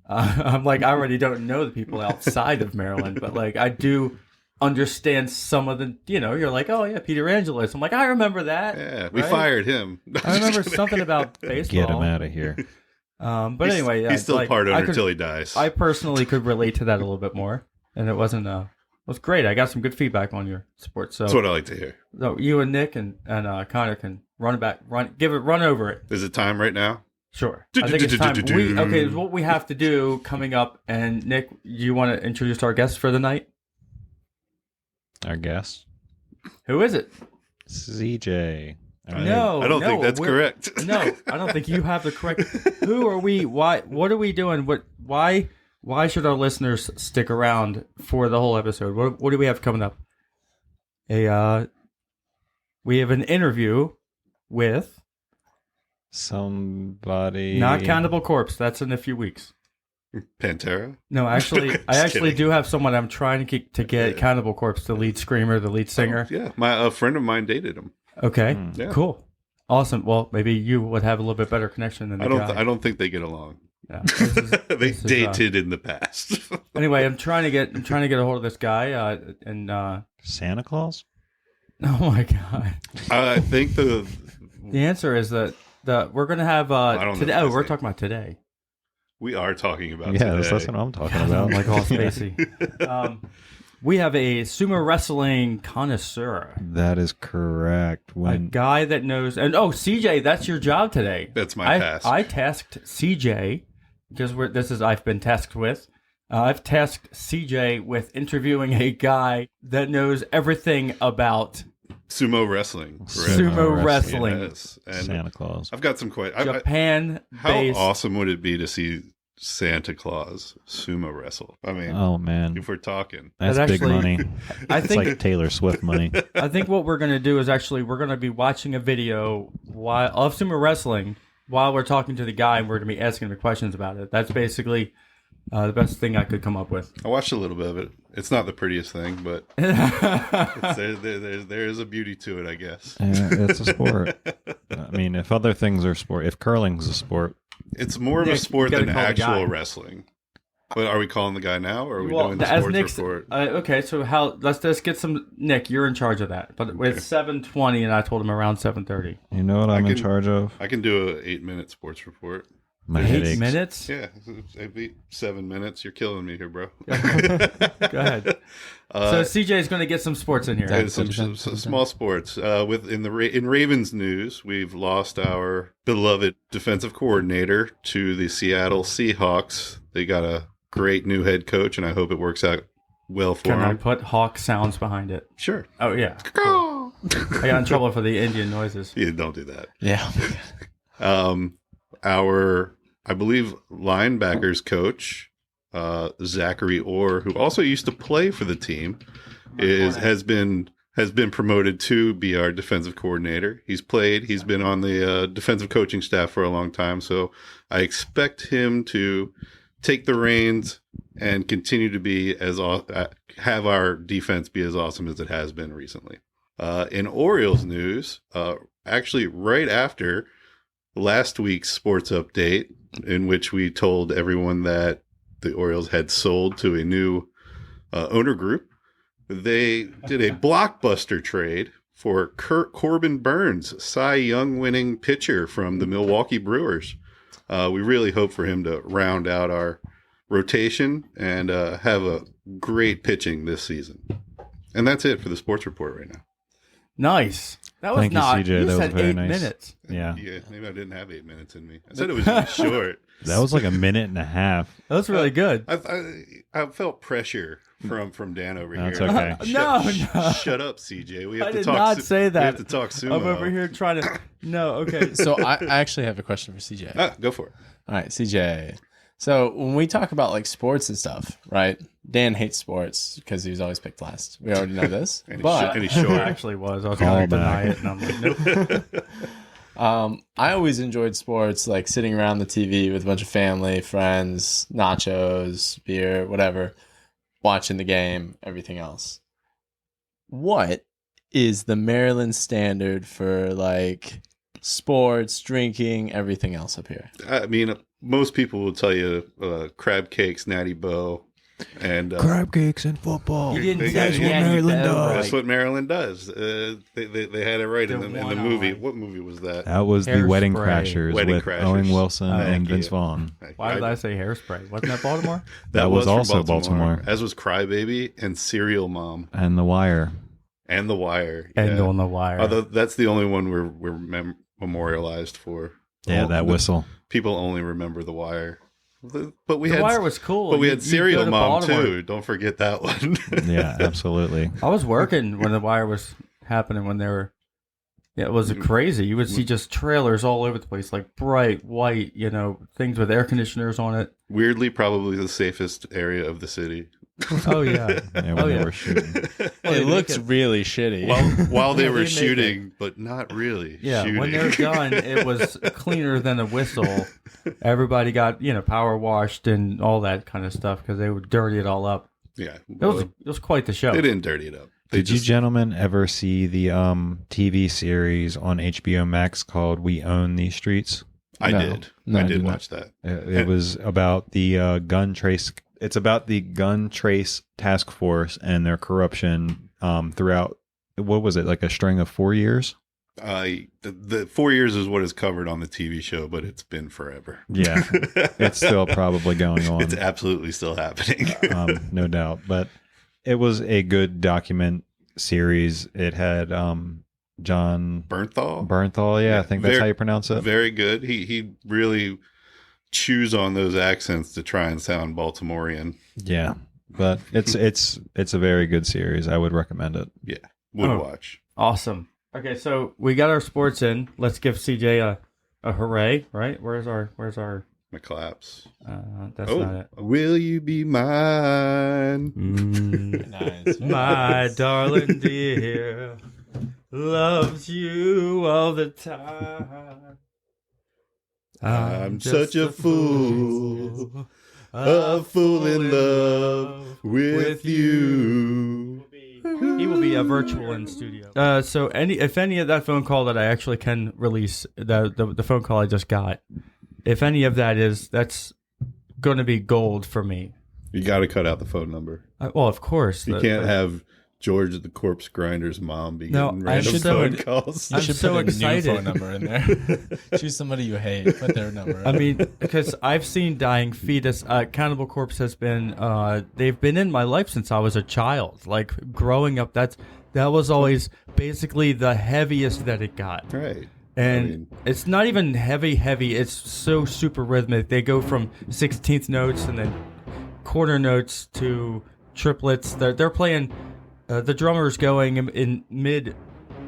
[SPEAKER 1] I'm like, I already don't know the people outside of Maryland, but like, I do understand some of the. You're like, oh yeah, Peter Angelis. I'm like, I remember that.
[SPEAKER 3] Yeah, we
[SPEAKER 1] right?
[SPEAKER 3] fired him.
[SPEAKER 1] I remember something about baseball.
[SPEAKER 2] Get him out of here.
[SPEAKER 1] But anyway, yeah,
[SPEAKER 3] he's still
[SPEAKER 1] like,
[SPEAKER 3] part
[SPEAKER 1] I
[SPEAKER 3] owner
[SPEAKER 1] could-
[SPEAKER 3] until he dies.
[SPEAKER 1] I personally could relate to that a little bit more, and it wasn't. It was great. I got some good feedback on your sports. So,
[SPEAKER 3] That's what I like to hear.
[SPEAKER 1] so you and Nick and Connor can run over it.
[SPEAKER 3] Is it time right now?
[SPEAKER 1] Sure. I think it's time. Okay, what we have to do coming up, and Nick, you want to introduce our guest for the night?
[SPEAKER 2] Our guest,
[SPEAKER 1] Who is it?
[SPEAKER 2] CJ. All right.
[SPEAKER 1] No,
[SPEAKER 3] I don't think that's correct.
[SPEAKER 1] No, I don't think you have the correct. Who are we? Why? What are we doing? Why? Why should our listeners stick around for the whole episode? What do we have coming up? We have an interview with
[SPEAKER 2] Somebody.
[SPEAKER 1] not Cannibal Corpse. That's in a few weeks.
[SPEAKER 3] Pantera?
[SPEAKER 1] No, actually, I
[SPEAKER 3] Just
[SPEAKER 1] actually
[SPEAKER 3] kidding.
[SPEAKER 1] do have someone I'm trying to get Cannibal Corpse, the lead screamer, the lead singer.
[SPEAKER 3] Yeah, a friend of mine dated him.
[SPEAKER 1] Okay,
[SPEAKER 3] Yeah.
[SPEAKER 1] cool, awesome. Well, maybe you would have a little bit better connection than the guy.
[SPEAKER 3] I don't think they get along.
[SPEAKER 1] Yeah. This is-
[SPEAKER 3] They
[SPEAKER 1] this is,
[SPEAKER 3] dated in the past.
[SPEAKER 1] Anyway, I'm trying to get a hold of this guy, and
[SPEAKER 2] Santa Claus?
[SPEAKER 1] oh my god,
[SPEAKER 3] I think the
[SPEAKER 1] the answer is that we're gonna have
[SPEAKER 3] I don't know
[SPEAKER 1] today.
[SPEAKER 3] what
[SPEAKER 1] Oh,
[SPEAKER 3] his
[SPEAKER 1] we're
[SPEAKER 3] name-
[SPEAKER 1] talking about today.
[SPEAKER 3] we are talking about
[SPEAKER 2] Yeah,
[SPEAKER 3] today.
[SPEAKER 2] that's what I'm talking
[SPEAKER 1] I'm
[SPEAKER 2] about.
[SPEAKER 1] like all spacey. We have a sumo wrestling connoisseur.
[SPEAKER 2] That is correct.
[SPEAKER 1] A guy that knows. And CJ, that's your job today.
[SPEAKER 3] That's my task.
[SPEAKER 1] I tasked CJ because I've been tasked with. I've tasked CJ with interviewing a guy that knows everything about
[SPEAKER 3] sumo wrestling.
[SPEAKER 1] Sumo wrestling.
[SPEAKER 3] Yes. And
[SPEAKER 2] Santa Claus.
[SPEAKER 3] I've got some questions.
[SPEAKER 1] Japan.
[SPEAKER 3] How awesome would it be to see Santa Claus sumo wrestle? I mean,
[SPEAKER 2] oh man,
[SPEAKER 3] if we're talking,
[SPEAKER 2] that's big money.
[SPEAKER 1] I
[SPEAKER 2] It's
[SPEAKER 1] think
[SPEAKER 2] like Taylor Swift money.
[SPEAKER 1] I think what we're going to do is we're going to be watching a video of sumo wrestling while we're talking to the guy, and we're going to be asking him questions about it. That's basically the best thing I could come up with.
[SPEAKER 3] I watched a little bit of it. It's not the prettiest thing, but there is a beauty to it, I guess.
[SPEAKER 2] It's a sport. I mean, if other things are sport, if curling's a sport,
[SPEAKER 3] it's more of a sport than actual wrestling. But are we calling the guy now, or are we doing the sports report?
[SPEAKER 1] Okay, so let's just get some. Nick, you're in charge of that. But it's 7:20, and I told him around 7:30.
[SPEAKER 2] You know what I'm in charge of?
[SPEAKER 3] I can do an 8-minute sports report.
[SPEAKER 2] My
[SPEAKER 1] 8
[SPEAKER 2] headaches.
[SPEAKER 1] minutes?
[SPEAKER 3] Yeah, it'd be 7 minutes. You're killing me here, bro.
[SPEAKER 1] Go ahead. So CJ's going to get some sports in here.
[SPEAKER 3] Some small sports. In Ravens news, we've lost our beloved defensive coordinator to the Seattle Seahawks. They got a great new head coach, and I hope it works out well for him.
[SPEAKER 1] Can I put hawk sounds behind it?
[SPEAKER 3] Sure.
[SPEAKER 1] Oh, yeah. Cool. I got in trouble for the Indian noises.
[SPEAKER 3] Yeah, don't do that.
[SPEAKER 4] Yeah.
[SPEAKER 3] Our, I believe, linebackers coach, Zachary Orr, who also used to play for the team, has been promoted to be our defensive coordinator. He's been on the defensive coaching staff for a long time, so I expect him to take the reins and continue to be have our defense be as awesome as it has been recently. In Orioles news, actually right after last week's sports update, in which we told everyone that the Orioles had sold to a new owner group, they did a blockbuster trade for Corbin Burns, Cy Young winning pitcher from the Milwaukee Brewers. We really hope for him to round out our rotation and have a great pitching this season. And that's it for the sports report right now.
[SPEAKER 1] Nice. That was
[SPEAKER 2] Thank you, CJ.
[SPEAKER 1] You
[SPEAKER 2] that
[SPEAKER 1] said
[SPEAKER 2] was very
[SPEAKER 1] 8
[SPEAKER 2] nice.
[SPEAKER 1] minutes.
[SPEAKER 2] Yeah.
[SPEAKER 3] Yeah, maybe I didn't have 8 minutes in me. I said it was really short.
[SPEAKER 2] That was like a minute and a half.
[SPEAKER 1] That was really good.
[SPEAKER 3] I felt pressure from Dan over
[SPEAKER 2] That's
[SPEAKER 3] here.
[SPEAKER 2] okay.
[SPEAKER 1] No.
[SPEAKER 3] Shut up, CJ. We have
[SPEAKER 1] I
[SPEAKER 3] to
[SPEAKER 1] did
[SPEAKER 3] talk.
[SPEAKER 1] not say that.
[SPEAKER 3] We have to talk sumo.
[SPEAKER 1] I'm over here trying to. No, okay.
[SPEAKER 4] So I actually have a question for CJ.
[SPEAKER 3] Go for it.
[SPEAKER 4] All right, CJ. So when we talk about like sports and stuff, right? Dan hates sports because he was always picked last. We already know this.
[SPEAKER 3] And
[SPEAKER 4] but
[SPEAKER 3] he's short.
[SPEAKER 1] I actually was. I was going to deny it, and I'm like, nope.
[SPEAKER 4] I always enjoyed sports, like sitting around the TV with a bunch of family, friends, nachos, beer, whatever, watching the game, everything else. What is the Maryland standard for like sports, drinking, everything else up here?
[SPEAKER 3] I mean, most people will tell you crab cakes, Natty Bow, and
[SPEAKER 2] Crab cakes and football.
[SPEAKER 1] You didn't
[SPEAKER 3] That's
[SPEAKER 1] say
[SPEAKER 3] what
[SPEAKER 1] Natty
[SPEAKER 2] Maryland
[SPEAKER 1] Bow
[SPEAKER 2] does.
[SPEAKER 1] right.
[SPEAKER 3] that's what Maryland does. They had it right in
[SPEAKER 1] The
[SPEAKER 3] the
[SPEAKER 1] one
[SPEAKER 3] movie.
[SPEAKER 1] on.
[SPEAKER 3] What movie was that?
[SPEAKER 2] That was the
[SPEAKER 1] Hairspray.
[SPEAKER 2] Wedding Crashers
[SPEAKER 3] Wedding
[SPEAKER 2] with
[SPEAKER 3] Crashers.
[SPEAKER 2] Owen Wilson and
[SPEAKER 3] Thank
[SPEAKER 2] Vince
[SPEAKER 3] you.
[SPEAKER 2] Vaughn.
[SPEAKER 1] Why did I say hairspray? Wasn't that Baltimore?
[SPEAKER 2] That was
[SPEAKER 3] from
[SPEAKER 2] also Baltimore.
[SPEAKER 3] As was Crybaby and Serial Mom
[SPEAKER 2] And The Wire.
[SPEAKER 3] and The Wire.
[SPEAKER 1] And
[SPEAKER 3] yeah.
[SPEAKER 1] on the wire.
[SPEAKER 3] Although that's the only one we're memorialized for.
[SPEAKER 2] Yeah, that whistle.
[SPEAKER 3] People only remember The Wire. But we
[SPEAKER 1] the
[SPEAKER 3] had
[SPEAKER 1] wire was cool.
[SPEAKER 3] But we had
[SPEAKER 1] You'd
[SPEAKER 3] Serial
[SPEAKER 1] go to
[SPEAKER 3] Mom
[SPEAKER 1] Baltimore.
[SPEAKER 3] too. Don't forget that one.
[SPEAKER 2] Yeah, absolutely.
[SPEAKER 1] I was working when the wire was happening when they were. Yeah, it was crazy. You would see just trailers all over the place, like bright white, things with air conditioners on it.
[SPEAKER 3] Weirdly, probably the safest area of the city.
[SPEAKER 1] Oh yeah,
[SPEAKER 2] Yeah, when they were shooting.
[SPEAKER 4] It looks really shitty.
[SPEAKER 3] While they
[SPEAKER 1] Yeah,
[SPEAKER 3] were
[SPEAKER 1] they make
[SPEAKER 3] shooting, but not really.
[SPEAKER 1] Yeah,
[SPEAKER 3] shooting.
[SPEAKER 1] when they're done, it was cleaner than a whistle. Everybody got power washed and all that kind of stuff because they would dirty it all up.
[SPEAKER 3] Yeah,
[SPEAKER 1] It was quite the show.
[SPEAKER 3] they didn't dirty it up. They
[SPEAKER 2] Did you gentlemen ever see the TV series on HBO Max called We Own These Streets?
[SPEAKER 3] I
[SPEAKER 4] No.
[SPEAKER 3] did.
[SPEAKER 4] No,
[SPEAKER 3] I
[SPEAKER 4] I
[SPEAKER 3] did
[SPEAKER 4] did not.
[SPEAKER 3] watch that.
[SPEAKER 2] It was about the gun trace. It's about the gun trace task force and their corruption throughout. What was it, like a string of 4 years?
[SPEAKER 3] The 4 years is what is covered on the TV show, but it's been forever.
[SPEAKER 2] Yeah, it's still probably going on.
[SPEAKER 3] It's absolutely still happening.
[SPEAKER 2] No doubt. But it was a good document series. It had John
[SPEAKER 3] Bernthal.
[SPEAKER 2] Yeah, I think that's how you pronounce it.
[SPEAKER 3] Very good. He really chews on those accents to try and sound Baltimorean.
[SPEAKER 2] Yeah, but it's a very good series. I would recommend it.
[SPEAKER 3] Yeah, would watch.
[SPEAKER 1] Awesome. Okay, so we got our sports in. Let's give CJ a hooray, right? Where's our
[SPEAKER 3] My claps.
[SPEAKER 1] That's not it.
[SPEAKER 3] Will you be mine?
[SPEAKER 4] Nice.
[SPEAKER 1] My darling dear loves you all the time.
[SPEAKER 3] I'm such a fool in love with you.
[SPEAKER 1] He will be a virtual in studio. So if any of that phone call that I actually can release, the phone call I just got, if any of that's going to be gold for me.
[SPEAKER 3] You got to cut out the phone number.
[SPEAKER 1] Well, of course.
[SPEAKER 3] You can't have George the Corpse Grinder's mom be getting random phone calls.
[SPEAKER 4] You should put a new phone number in there. Choose somebody you hate. Put their number in.
[SPEAKER 1] I mean, because I've seen Dying Fetus. Cannibal Corpse has been, they've been in my life since I was a child. Like, growing up, that was always basically the heaviest that it got.
[SPEAKER 3] Right.
[SPEAKER 1] And it's not even heavy. It's so super rhythmic. They go from 16th notes and then quarter notes to triplets. They're playing... the drummer's going in mid.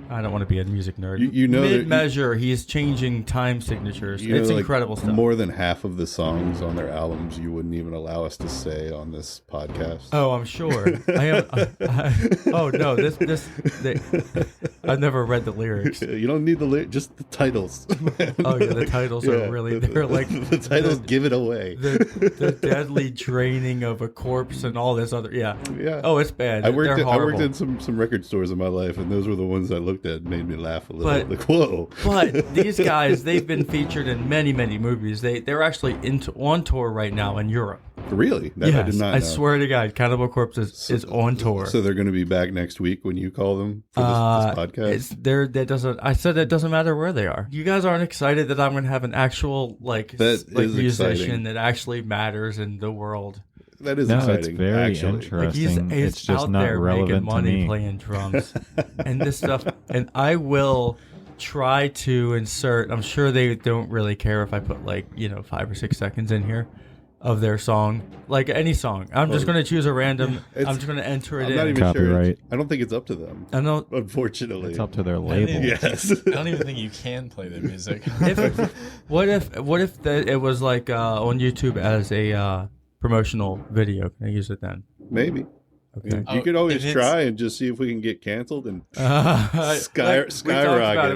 [SPEAKER 1] I don't want to be a music nerd.
[SPEAKER 3] You know,
[SPEAKER 1] mid measure, he's changing time signatures. It's incredible stuff.
[SPEAKER 3] More than half of the songs on their albums, you wouldn't even allow us to say on this podcast.
[SPEAKER 1] Oh, I'm sure. Oh no, I've never read the lyrics.
[SPEAKER 3] You don't need the lyrics, just the titles.
[SPEAKER 1] Oh yeah, the titles are really they're like
[SPEAKER 3] the titles give it away.
[SPEAKER 1] The deadly draining of a corpse and all this other yeah. Oh, it's bad.
[SPEAKER 3] I worked in some record stores in my life, and those were the ones I looked at and made me laugh a little. Like, whoa!
[SPEAKER 1] But these guys, they've been featured in many movies. They're actually on tour right now in Europe.
[SPEAKER 3] Really? That
[SPEAKER 1] yes,
[SPEAKER 3] I did not know.
[SPEAKER 1] I swear to God, Cannibal Corpse is on tour.
[SPEAKER 3] So they're going to be back next week when you call them for this podcast.
[SPEAKER 1] I said it doesn't matter where they are. You guys aren't excited that I'm going to have an actual musician
[SPEAKER 3] exciting.
[SPEAKER 1] that actually matters in the world.
[SPEAKER 3] That is exciting.
[SPEAKER 2] It's very interesting.
[SPEAKER 1] He's
[SPEAKER 2] it's just
[SPEAKER 1] out
[SPEAKER 2] not
[SPEAKER 1] there
[SPEAKER 2] relevant
[SPEAKER 1] making money
[SPEAKER 2] to me.
[SPEAKER 1] playing drums and this stuff. And I will try to insert. I'm sure they don't really care if I put 5 or 6 seconds in here of their song, like any song. I'm just going to choose a random. I'm just going to enter it
[SPEAKER 3] I'm
[SPEAKER 1] in.
[SPEAKER 3] not even
[SPEAKER 2] Copyright.
[SPEAKER 3] sure. I don't think it's up to them.
[SPEAKER 1] I know.
[SPEAKER 3] Unfortunately,
[SPEAKER 2] It's up to their label.
[SPEAKER 3] Yes.
[SPEAKER 4] I don't even think you can play their music.
[SPEAKER 1] What if it was like on YouTube as a promotional video? Can I use it then?
[SPEAKER 3] Maybe.
[SPEAKER 1] Okay.
[SPEAKER 3] You could always try and just see if we can get canceled and
[SPEAKER 1] skyrocket.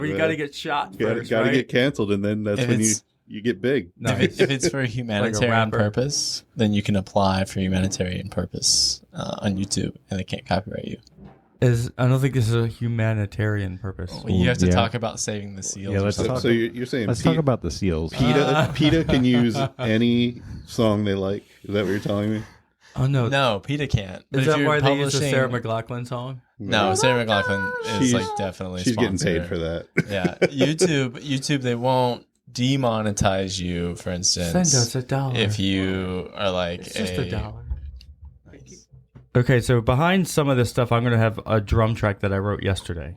[SPEAKER 1] We got to
[SPEAKER 3] it.
[SPEAKER 1] get shot
[SPEAKER 3] Got
[SPEAKER 1] first,
[SPEAKER 3] to
[SPEAKER 1] right?
[SPEAKER 3] get canceled, and then that's when you get big.
[SPEAKER 1] Nice.
[SPEAKER 4] If it's for a humanitarian
[SPEAKER 1] rapper.
[SPEAKER 4] purpose, then you can apply for humanitarian purpose on YouTube, and they can't copyright you.
[SPEAKER 1] I don't think this is a humanitarian purpose.
[SPEAKER 4] Well, you have to talk about saving the seals.
[SPEAKER 2] Yeah,
[SPEAKER 4] or
[SPEAKER 2] let's
[SPEAKER 4] something.
[SPEAKER 3] So you're saying
[SPEAKER 2] Let's talk about the seals.
[SPEAKER 3] PETA can use any song they like. Is that what you're telling me?
[SPEAKER 1] Oh no,
[SPEAKER 4] No, PETA can't. But
[SPEAKER 1] is
[SPEAKER 4] if
[SPEAKER 1] that
[SPEAKER 4] you're
[SPEAKER 1] why they use the
[SPEAKER 4] publishing-
[SPEAKER 1] Sarah McLachlan song?
[SPEAKER 4] No, Sarah McLachlan is
[SPEAKER 3] She's-
[SPEAKER 4] definitely
[SPEAKER 3] She's getting
[SPEAKER 4] sponsored.
[SPEAKER 3] paid for that.
[SPEAKER 4] Yeah, YouTube, they won't demonetize you, for instance.
[SPEAKER 1] Send us $1
[SPEAKER 4] if you are like
[SPEAKER 1] It's just $1. Okay, so behind some of this stuff, I'm going to have a drum track that I wrote yesterday.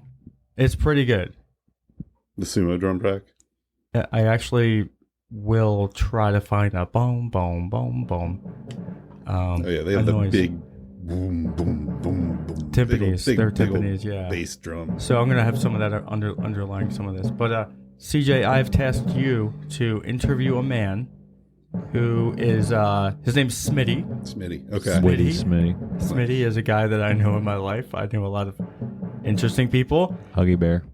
[SPEAKER 1] It's pretty good.
[SPEAKER 3] The sumo drum track.
[SPEAKER 1] I actually will try to find a boom, boom, boom, boom.
[SPEAKER 3] Oh yeah, they have the
[SPEAKER 1] noise.
[SPEAKER 3] big boom, boom, boom, boom.
[SPEAKER 1] Timpanis.
[SPEAKER 3] Big
[SPEAKER 1] They're
[SPEAKER 3] old
[SPEAKER 1] timpanis, yeah.
[SPEAKER 3] Bass drum.
[SPEAKER 1] So I'm going to have some of that underlying some of this. But CJ, I've tasked you to interview a man who is, his name's Smitty.
[SPEAKER 3] Smitty. Okay.
[SPEAKER 1] Smitty.
[SPEAKER 2] Smitty.
[SPEAKER 1] Smitty is a guy that I know in my life. I know a lot of interesting people.
[SPEAKER 2] Huggy Bear.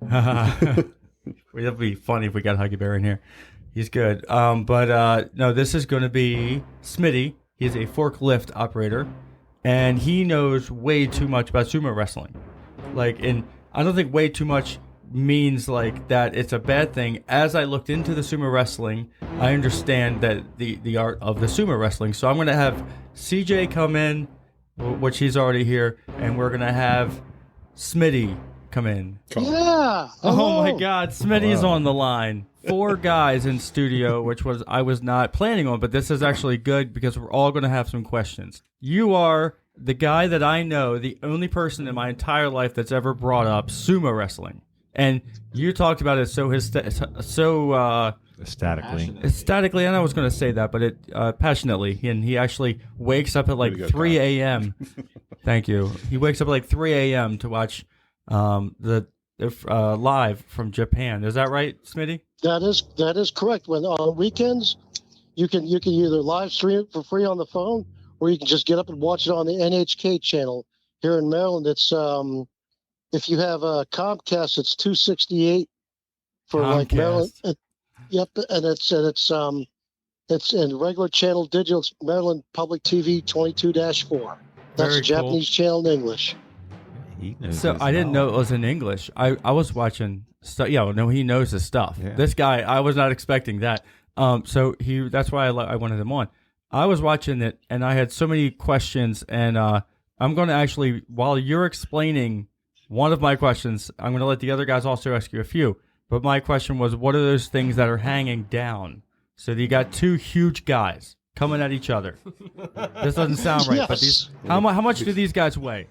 [SPEAKER 1] It'll be funny if we got Huggy Bear in here. He's good. No, this is going to be Smitty. He's a forklift operator, and he knows way too much about sumo wrestling. I don't think way too much means like that it's a bad thing. As I looked into the sumo wrestling, I understand that the art of the sumo wrestling. So I'm going to have CJ come in, which he's already here, and we're going to have Smitty come in.
[SPEAKER 5] Yeah.
[SPEAKER 1] Oh my God, Smitty's on the line. 4 guys in studio, which I was not planning on, but this is actually good because we're all going to have some questions. You are the guy that I know, the only person in my entire life that's ever brought up sumo wrestling, and you talked about it so
[SPEAKER 2] Ecstatically.
[SPEAKER 1] ecstatically. And I was going to say that, but it passionately. And he actually wakes up at like
[SPEAKER 3] Way to go,
[SPEAKER 1] 3
[SPEAKER 3] Kyle.
[SPEAKER 1] a.m. Thank you. He wakes up at like 3 a.m. to watch the live from Japan. Is that right, Smitty?
[SPEAKER 5] That is correct. When on weekends, you can either live stream it for free on the phone, or you can just get up and watch it on the NHK channel here in Maryland. It's if you have a Comcast, it's $268 for like Maryland. Yep, and it's in regular channel digital. It's Maryland Public TV 22-4. That's
[SPEAKER 1] Very
[SPEAKER 5] a Japanese channel in English.
[SPEAKER 2] He knows
[SPEAKER 1] So
[SPEAKER 2] his
[SPEAKER 1] I didn't know it
[SPEAKER 2] knowledge.
[SPEAKER 1] was in English. I was watching stuff. Yeah, no, he knows his stuff.
[SPEAKER 2] Yeah.
[SPEAKER 1] This guy, I was not expecting that. So that's why I wanted him on. I was watching it, and I had so many questions, and I'm going to actually, while you're explaining one of my questions, I'm going to let the other guys also ask you a few. But my question was, what are those things that are hanging down? So you got two huge guys coming at each other. This doesn't sound right, but
[SPEAKER 5] Yes.
[SPEAKER 1] how much do these guys weigh?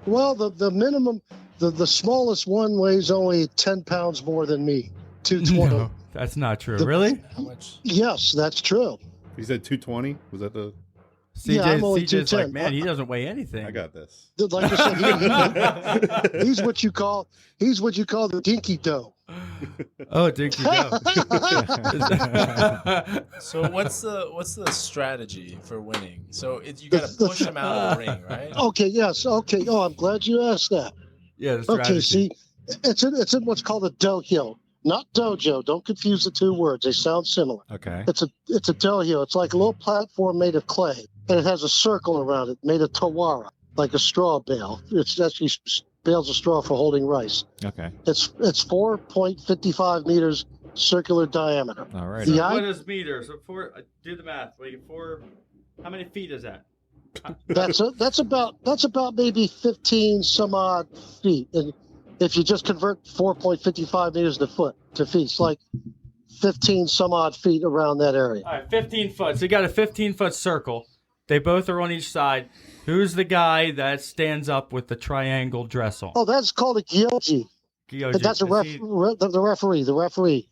[SPEAKER 5] Well, the minimum, the smallest one weighs only 10 pounds more than me. 220.
[SPEAKER 1] No, that's not true. Really?
[SPEAKER 4] How much?
[SPEAKER 5] Yes, that's true.
[SPEAKER 3] You said 220? Was that the?
[SPEAKER 5] Yeah, I'm only
[SPEAKER 1] CJ's like,
[SPEAKER 5] 210.
[SPEAKER 1] man, he doesn't weigh anything.
[SPEAKER 3] I got this.
[SPEAKER 5] Like I said, he's what you call the dinky dough.
[SPEAKER 1] Oh, Dinky Doe.
[SPEAKER 4] So what's the strategy for winning? So you got to push him out of the ring, right?
[SPEAKER 5] Okay, yes, okay. Oh, I'm glad you asked that.
[SPEAKER 1] Yeah, the strategy.
[SPEAKER 5] Okay, see, it's in what's called a dohyo, not dojo. Don't confuse the two words; they sound similar.
[SPEAKER 2] Okay.
[SPEAKER 5] It's a dohyo. It's like a little platform made of clay, and it has a circle around it made of tawara, like a straw bale. It's actually bales of straw for holding rice.
[SPEAKER 2] Okay.
[SPEAKER 5] It's 4.55 meters circular diameter.
[SPEAKER 2] All right.
[SPEAKER 5] The
[SPEAKER 1] What is meters? So do the math. How many feet is that?
[SPEAKER 5] That's about maybe 15 some odd feet, and if you just convert 4.55 meters to feet, it's like 15 some odd feet around that area.
[SPEAKER 1] All right, 15 foot. So you got a 15-foot circle. They both are on each side. Who's the guy that stands up with the triangle dress on?
[SPEAKER 5] Oh, that's called a gyoji.
[SPEAKER 1] Gyoji.
[SPEAKER 5] That's a the referee. The referee.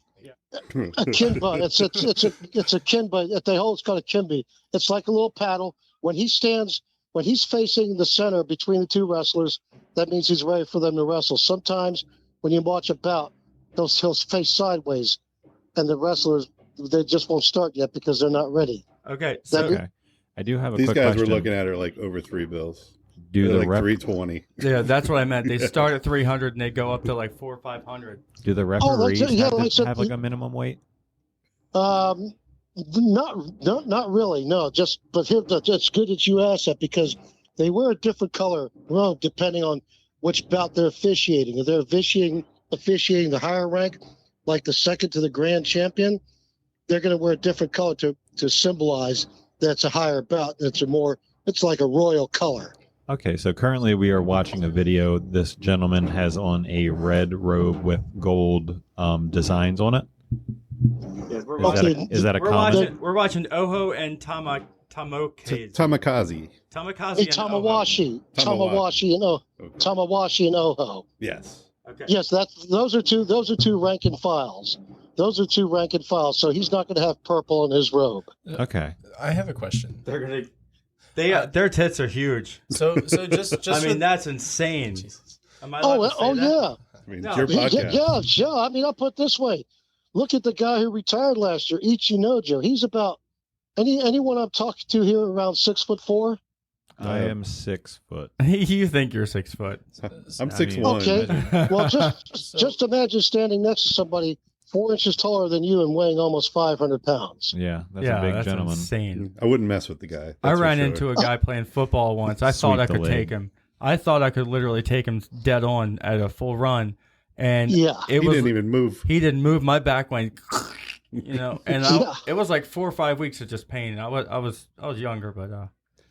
[SPEAKER 5] A kinba. It's a kinba. At the hole, it's called a kimbi. It's like a little paddle. When he's facing the center between the two wrestlers, that means he's ready for them to wrestle. Sometimes when you watch a bout, he'll face sideways, and the wrestlers, they just won't start yet because they're not ready.
[SPEAKER 1] Okay, so
[SPEAKER 2] Okay. I do have a
[SPEAKER 3] These
[SPEAKER 2] quick
[SPEAKER 3] guys
[SPEAKER 2] question.
[SPEAKER 3] we're looking at are like over $3 bills.
[SPEAKER 2] Do
[SPEAKER 3] They're
[SPEAKER 2] the
[SPEAKER 3] like
[SPEAKER 2] ref-
[SPEAKER 3] 320.
[SPEAKER 1] yeah, that's what I meant. They start at 300 and they go up to like 400 or 500.
[SPEAKER 2] do the
[SPEAKER 5] Oh,
[SPEAKER 2] referees
[SPEAKER 5] yeah,
[SPEAKER 2] have,
[SPEAKER 5] like I
[SPEAKER 2] to
[SPEAKER 5] said,
[SPEAKER 2] have like a minimum weight?
[SPEAKER 5] Not really. No, but here, it's good that you asked that because they wear a different color robe depending on which bout they're officiating. If they're officiating the higher rank, like the second to the grand champion, they're going to wear a different color to symbolize that's a higher bout. It's like a royal color.
[SPEAKER 2] Okay, so currently we are watching a video. This gentleman has on a red robe with gold designs on it. Is that a comment?
[SPEAKER 1] We're watching Oho and Tamokaze.
[SPEAKER 3] Tamakaze.
[SPEAKER 1] Tamakaze
[SPEAKER 5] Hey,
[SPEAKER 1] and Oho.
[SPEAKER 5] Tamawashi and Oho.
[SPEAKER 3] Yes.
[SPEAKER 1] Okay.
[SPEAKER 5] Yes, those are two rank and files. So he's not going to have purple in his robe.
[SPEAKER 2] Okay.
[SPEAKER 4] I have a question.
[SPEAKER 1] Their tits are huge.
[SPEAKER 4] So just
[SPEAKER 1] I mean, that's insane.
[SPEAKER 4] Jesus.
[SPEAKER 1] Am I allowed to say that?
[SPEAKER 5] Yeah.
[SPEAKER 3] I mean,
[SPEAKER 1] No.
[SPEAKER 3] it's your podcast.
[SPEAKER 5] Yeah, sure. I mean, I'll put it this way. Look at the guy who retired last year, Ichinojo. He's about anyone I'm talking to here around 6'4".
[SPEAKER 2] I am 6 foot.
[SPEAKER 1] You think you're 6 foot?
[SPEAKER 3] I'm
[SPEAKER 2] I
[SPEAKER 3] 6'1".
[SPEAKER 5] Okay. Well, just imagine standing next to somebody 4 inches taller than you and weighing almost 500 pounds.
[SPEAKER 2] Yeah, that's
[SPEAKER 1] yeah,
[SPEAKER 2] a big
[SPEAKER 1] that's
[SPEAKER 2] gentleman.
[SPEAKER 1] insane.
[SPEAKER 3] I wouldn't mess with the guy.
[SPEAKER 1] I
[SPEAKER 3] that's for
[SPEAKER 1] ran
[SPEAKER 3] sure.
[SPEAKER 1] into a guy playing football once. I thought I
[SPEAKER 2] Sweep the
[SPEAKER 1] could
[SPEAKER 2] leg.
[SPEAKER 1] take him. I thought I could literally take him dead on at a full run, and
[SPEAKER 5] Yeah.
[SPEAKER 3] He didn't even move.
[SPEAKER 1] He didn't move. My back went, and
[SPEAKER 5] Yeah.
[SPEAKER 1] it was like 4 or 5 weeks of just pain. I was younger, but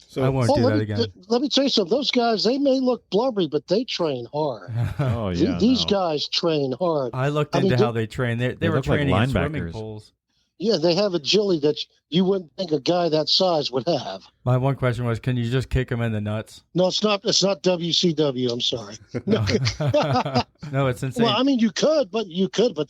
[SPEAKER 3] So
[SPEAKER 1] I won't do that again.
[SPEAKER 5] Let me tell you something. Those guys, they may look blubbery, but they train hard.
[SPEAKER 2] Oh yeah.
[SPEAKER 5] These
[SPEAKER 2] no.
[SPEAKER 5] guys train hard.
[SPEAKER 1] I looked
[SPEAKER 5] I mean,
[SPEAKER 1] into how they train. They were
[SPEAKER 2] look like
[SPEAKER 1] training in swimming
[SPEAKER 2] linebackers.
[SPEAKER 1] pools.
[SPEAKER 5] Yeah, they have agility that you wouldn't think a guy that size would have.
[SPEAKER 1] My one question was, can you just kick him in the nuts?
[SPEAKER 5] No, it's not. It's not WCW. I'm sorry.
[SPEAKER 1] No, no, it's insane.
[SPEAKER 5] Well, I mean, you could, but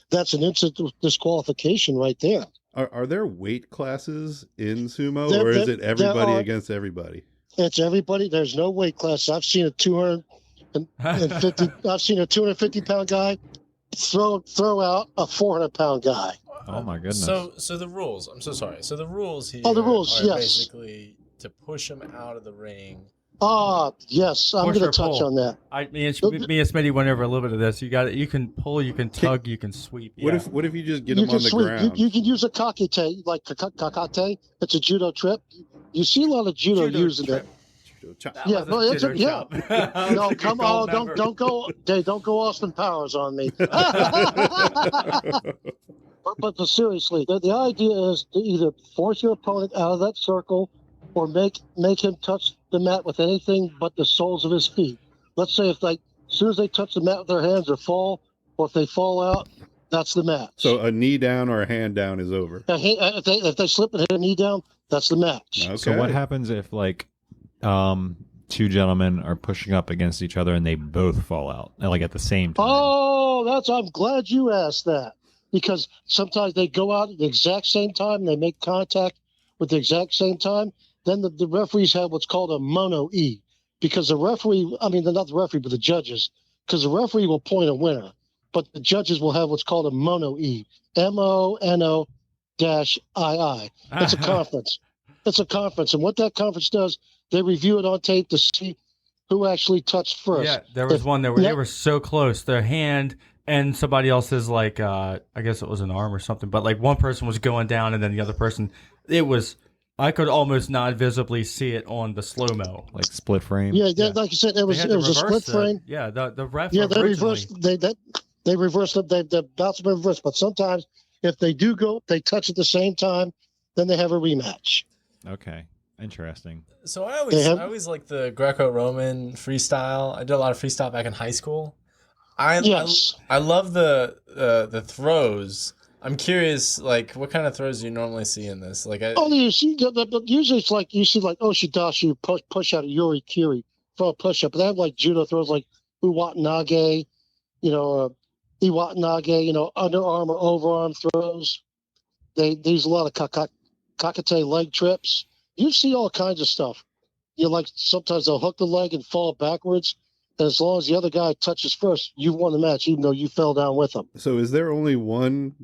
[SPEAKER 5] that's an instant disqualification right there.
[SPEAKER 3] Are there weight classes in sumo, or is it everybody against everybody?
[SPEAKER 5] It's everybody. There's no weight class. I've seen a 250. I've seen a 250-pound guy throw out a 400-pound guy.
[SPEAKER 2] Oh my goodness.
[SPEAKER 4] So the rules. I'm so sorry. So the rules here.
[SPEAKER 5] The rules.
[SPEAKER 4] Are
[SPEAKER 5] yes.
[SPEAKER 4] basically to push him out of the ring.
[SPEAKER 5] Yes. I'm going to touch on that.
[SPEAKER 1] Me and Smitty went over a little bit of this. You got it. You can pull. You can tug. You can sweep.
[SPEAKER 3] What if you just get him on the ground?
[SPEAKER 5] You can use a kakate, like kakate. It's a judo trip. You see a lot of judo using it. Yeah, no, it's no, come on, don't go, Dave, don't go Austin Powers on me. but seriously, the idea is to either force your opponent out of that circle, or make him touch the mat with anything but the soles of his feet. Let's say if as soon as they touch the mat with their hands or fall, or if they fall out, that's the match.
[SPEAKER 3] So a knee down or a hand down is over.
[SPEAKER 5] If they slip and hit a knee down, that's the match.
[SPEAKER 3] Okay.
[SPEAKER 2] So what happens if two gentlemen are pushing up against each other and they both fall out at the same time?
[SPEAKER 5] Oh, I'm glad you asked that, because sometimes they go out at the exact same time and they make contact with the exact same time. Then the referees have what's called a mono E, because the referee, not the referee, but the judges, because the referee will point a winner, but the judges will have what's called a mono E, MONO-II. It's a conference. It's a conference, and what that conference does, they review it on tape to see who actually touched first.
[SPEAKER 1] Yeah, there was one that they were so close. Their hand and somebody else's, I guess it was an arm or something, but one person was going down and then the other person, I could almost not visibly see it on the slow-mo.
[SPEAKER 2] Like split frame?
[SPEAKER 5] Yeah, like you said, it was a split frame.
[SPEAKER 1] Yeah, the ref.
[SPEAKER 5] Yeah, they reversed. They reversed it. They bounced them in reverse. But sometimes, if they do they touch at the same time, then they have a rematch.
[SPEAKER 2] Okay, interesting.
[SPEAKER 4] So I always like the Greco-Roman freestyle. I did a lot of freestyle back in high school. I love the throws. I'm curious, what kind of throws do you normally see in this?
[SPEAKER 5] You see, usually it's you see Oshidashi push out a Yuri Kiri for a push up. But they have judo throws like Uwatanage, Iwatanage, Under Arm or overarm throws. They use a lot of kakate leg trips. You see all kinds of stuff. Sometimes they'll hook the leg and fall backwards. And as long as the other guy touches first, you've won the match, even though you fell down with him.
[SPEAKER 3] So is there only one